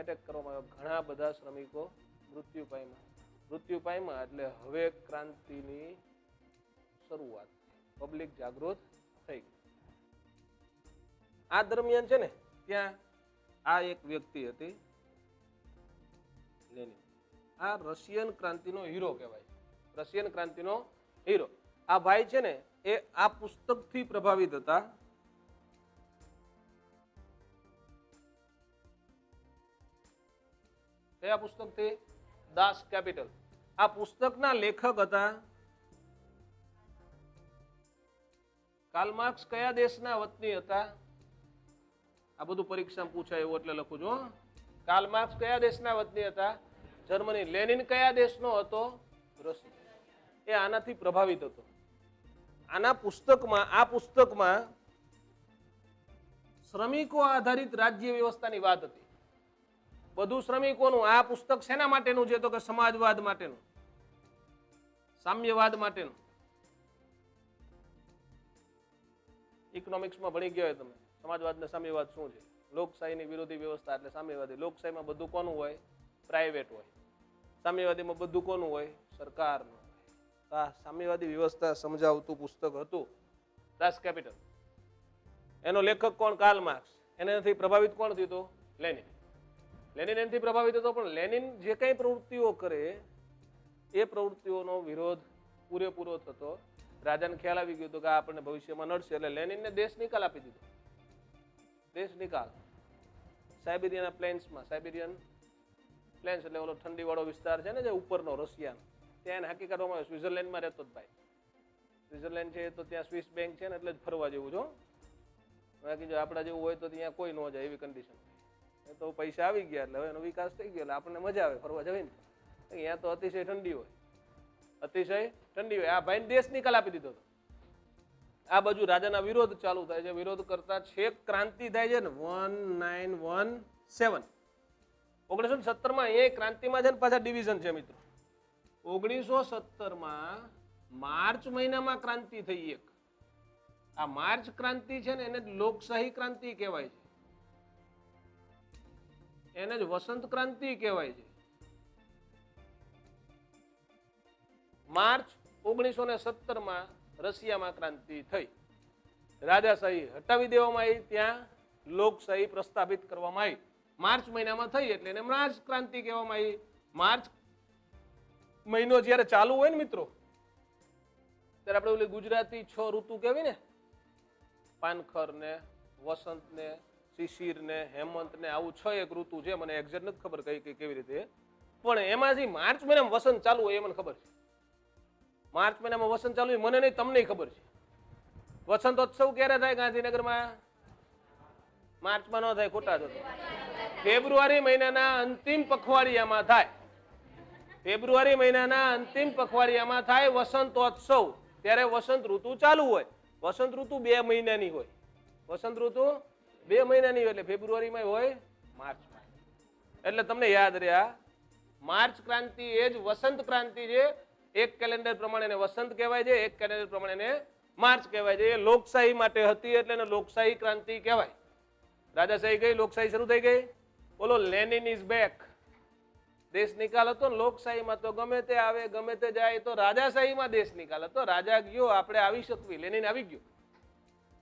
એટેક કરવામાં આવ્યો. ઘણા બધા શ્રમિકો મૃત્યુ પામ્યા. એટલે હવે ક્રાંતિની શરૂઆત, પબ્લિક જાગૃત થઈ ગઈ. આ દરમિયાન છે ને ત્યાં આ એક વ્યક્તિ હતી લેનિન. આ રશિયન ક્રાંતિનો હીરો કહેવાય. રશિયન ક્રાંતિનો હીરો. આ ભાઈ છે ને એ આ પુસ્તકથી પ્રભાવિત હતા. કયા પુસ્તકથી? દાસ કેપિટલ. આ પુસ્તકના લેખક હતા કાર્લ માર્ક્સ. કયા દેશના વતની હતા? આ બધું પરીક્ષામાં પૂછાય એવું એટલે લખું છું. કાર્લ માર્ક્સ કયા દેશના વતની હતા? જર્મની. લેનિન કયા દેશનો હતો? રશિયા. એ આનાથી પ્રભાવિત હતો. આ પુસ્તકમાં શ્રમિકો આધારિત રાજ્ય વ્યવસ્થાની વાત હતી. બધું શ્રમિકોનું. આ પુસ્તક શેના માટેનું છે? તો કે સમાજવાદ માટેનું, સામ્યવાદ માટેનું. ઇકોનોમિક્સમાં ભણી ગયા હોય તમે, સમાજવાદ ને સામ્યવાદ શું છે? લોકશાહીની વિરોધી વ્યવસ્થા એટલે સામ્યવાદી. લોકશાહીમાં બધું કોનું હોય? પ્રાઇવેટ હોય. સામ્યવાદીમાં બધું કોનું હોય? સરકારનું હોય. આ સામ્યવાદી વ્યવસ્થા સમજાવતું પુસ્તક હતું દાસ કેપિટલ. એનો લેખક કોણ? Karl Marx. એનાથી પ્રભાવિત કોણ થયું હતું? લેનિન. લેનિન એનાથી પ્રભાવિત હતો. પણ લેનિન જે કંઈ પ્રવૃત્તિઓ કરે એ પ્રવૃત્તિઓનો વિરોધ પૂરેપૂરો થતો. રાજાને ખ્યાલ આવી ગયો હતો કે આ આપણને ભવિષ્યમાં નડશે. એટલે લેનિનને દેશ નિકાલ આપી દીધો. દેશ નિકાલ. સાયબેરિયાના પ્લેન્સમાં. સાયબેરિયન પ્લેન્સ એટલે ઓલો ઠંડીવાળો વિસ્તાર છે ને જે ઉપરનો રશિયાનો, ત્યાં હાકી કરવામાં આવે. સ્વિટ્ઝરલેન્ડમાં રહેતો જ ભાઈ. સ્વિટ્ઝરલેન્ડ છે તો ત્યાં સ્વિસ બેંક છે ને એટલે જ ફરવા જેવું છો. બાકી જો આપણા જેવું હોય તો ત્યાં કોઈ ન જાય એવી કન્ડિશન. એ તો પૈસા આવી ગયા એટલે હવે એનો વિકાસ થઈ ગયો એટલે આપણને મજા આવે ફરવા જવી ને. અહીંયા તો અતિશય ઠંડી હોય. આ ભાઈને દેશ નિકાલ આપી દીધો હતો. આ બાજુ રાજાના વિરોધ ચાલુ થાય છે. વિરોધ કરતા છેક ક્રાંતિ થાય છે ને 1917. 1917માં એ ક્રાંતિમાં છે ને પાછા ડિવિઝન છે મિત્રો. 1917માં માર્ચ મહિનામાં ક્રાંતિ થઈ એક. આ માર્ચ ક્રાંતિ છે ને એને લોકશાહી ક્રાંતિ કહેવાય છે. એને જ વસંત ક્રાંતિ કહેવાય છે. માર્ચ 1917માં રશિયામાં ક્રાંતિ થઈ. રાજાશાહી હટાવી દેવામાં આવી, ત્યાં લોકશાહી પ્રસ્થાપિત કરવામાં આવી. માર્ચ મહિનામાં થઈ એટલે એને માર્ચ ક્રાંતિ કહેવામાં આવી. માર્ચ મહિનો જ્યારે ચાલુ હોય ને મિત્રો, ત્યારે આપણે ઓલી ગુજરાતી 6 ઋતુ કહેવી ને, પાનખર ને, વસંત ને, શિશિર ને, હેમંત ને, આવું 6 એક ઋતુ છે. મને એક્ઝેક્ટ નથી ખબર કઈ કેવી રીતે, પણ એમાંથી માર્ચ મહિનામાં વસંત ચાલુ હોય એ મને ખબર છે. માર્ચ મહિનામાં વસંત ચાલુ હોય મને નહીં, તમને ખબર છે. વસંતોત્સવ ક્યારે થાય ગાંધીનગરમાં? માર્ચમાં ન થાય, ખોટા જ. ફેબ્રુઆરી મહિનાના અંતિમ પખવાડિયામાં થાય. ફેબ્રુઆરી મહિનાના અંતિમ પખવાડિયામાં થાય વસંતોત્સવ. ત્યારે વસંત ઋતુ ચાલુ હોય. વસંત ઋતુ 2 મહિનાની હોય. વસંત ઋતુ 2 મહિનાની હોય એટલે ફેબ્રુઆરીમાં હોય, માર્ચમાં. એટલે તમને યાદ રહ્યા, માર્ચ ક્રાંતિ એ જ વસંત ક્રાંતિ છે. એક કેલેન્ડર પ્રમાણે એને વસંત કહેવાય છે, એક કેલેન્ડર પ્રમાણે એને માર્ચ કહેવાય છે. એ લોકશાહી માટે હતી એટલે એને લોકશાહી ક્રાંતિ કહેવાય. રાજાશાહી ગઈ, લોકશાહી શરૂ થઈ ગઈ. બોલો લેનિન ઇઝ બેક. દેશ નિકાલ હતો ને લોકશાહીમાં તો ગમે તે આવે ગમે તે જાય, તો રાજાશાહીમાં દેશ નિકાલ હતો. રાજા ગયો, આપણે આવી શકવી. લેનિન આવી ગયો.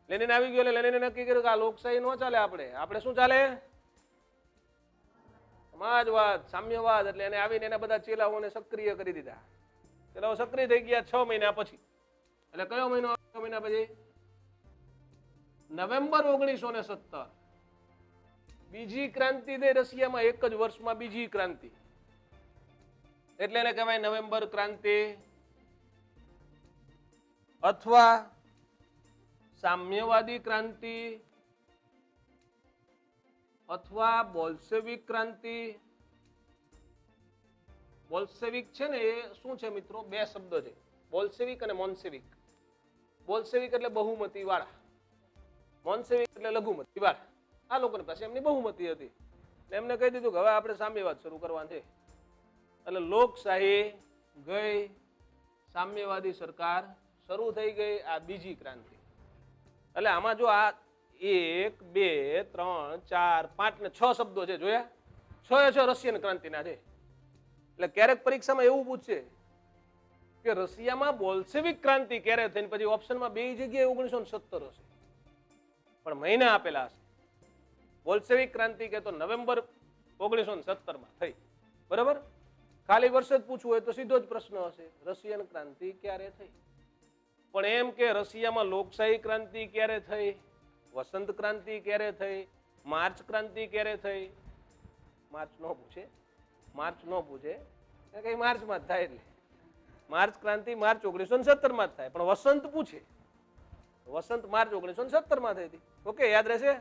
લેનિન આવી ગયો એટલે લેનિને નક્કી કર્યું કે આ લોકશાહી ન ચાલે. આપણે શું ચાલે? સમાજવાદ, સામ્યવાદ. એટલે એને આવીને એના બધા ચેલાઓને સક્રિય કરી દીધા. ચેલાઓ સક્રિય થઈ ગયા 6 મહિના પછી. એટલે કયો મહિનો? 6 મહિના પછી નવેમ્બર 1917. બીજી ક્રાંતિ થઈ રશિયામાં. એક જ વર્ષમાં બીજી ક્રાંતિ. એટલે એને કહેવાય નવેમ્બર ક્રાંતિ અથવા સામ્યવાદી ક્રાંતિ અથવા બોલ્શેવિક ક્રાંતિ. બોલ્શેવિક છે ને એ શું છે મિત્રો? બે શબ્દ છે, બોલ્શેવિક અને મોન્સેવિક. બોલ્શેવિક એટલે બહુમતી વાળા, મોન્સેવિક એટલે લઘુમતી વાળા. આ લોકોની પાસે એમની બહુમતી હતી. એમને કહી દીધું કે હવે આપણે સામ્યવાદ શરૂ કરવાનું છે. એટલે લોકશાહી ગઈ, સામ્યવાદી સરકાર શરૂ થઈ ગઈ. આ બીજી ક્રાંતિ. એટલે આમાં જો આ 1 2 3 4 5 ને 6 શબ્દો છે, જોયા? 6 રશિયન ક્રાંતિના છે. એટલે ક્યારેક પરીક્ષામાં એવું પૂછશે કે રશિયામાં બોલ્શેવિક ક્રાંતિ ક્યારે થઈ? પછી ઓપ્શનમાં બે જગ્યાએ 1917 હશે, પણ મહિના આપેલા હશે. બોલ્શેવિક ક્રાંતિ કે તો નવેમ્બર 1917માં થઈ. બરાબર? ખાલી વર્ષ જ પૂછવું હોય તો સીધો જ પ્રશ્ન હશે, રશિયન ક્રાંતિ ક્યારે થઈ? પણ એમ કે રશિયામાં લોકશાહી ક્રાંતિ ક્યારે થઈ, વસંત ક્રાંતિ ક્યારે થઈ, માર્ચ ક્રાંતિ ક્યારે થઈ? માર્ચ ન પૂછે, માર્ચ ન પૂછે, કઈ માર્ચમાં જ થાય. એટલે માર્ચ ક્રાંતિ માર્ચ 1917માં જ થાય. પણ વસંત પૂછે, વસંત માર્ચ 1917માં થઈ હતી. ઓકે, યાદ રહેશે?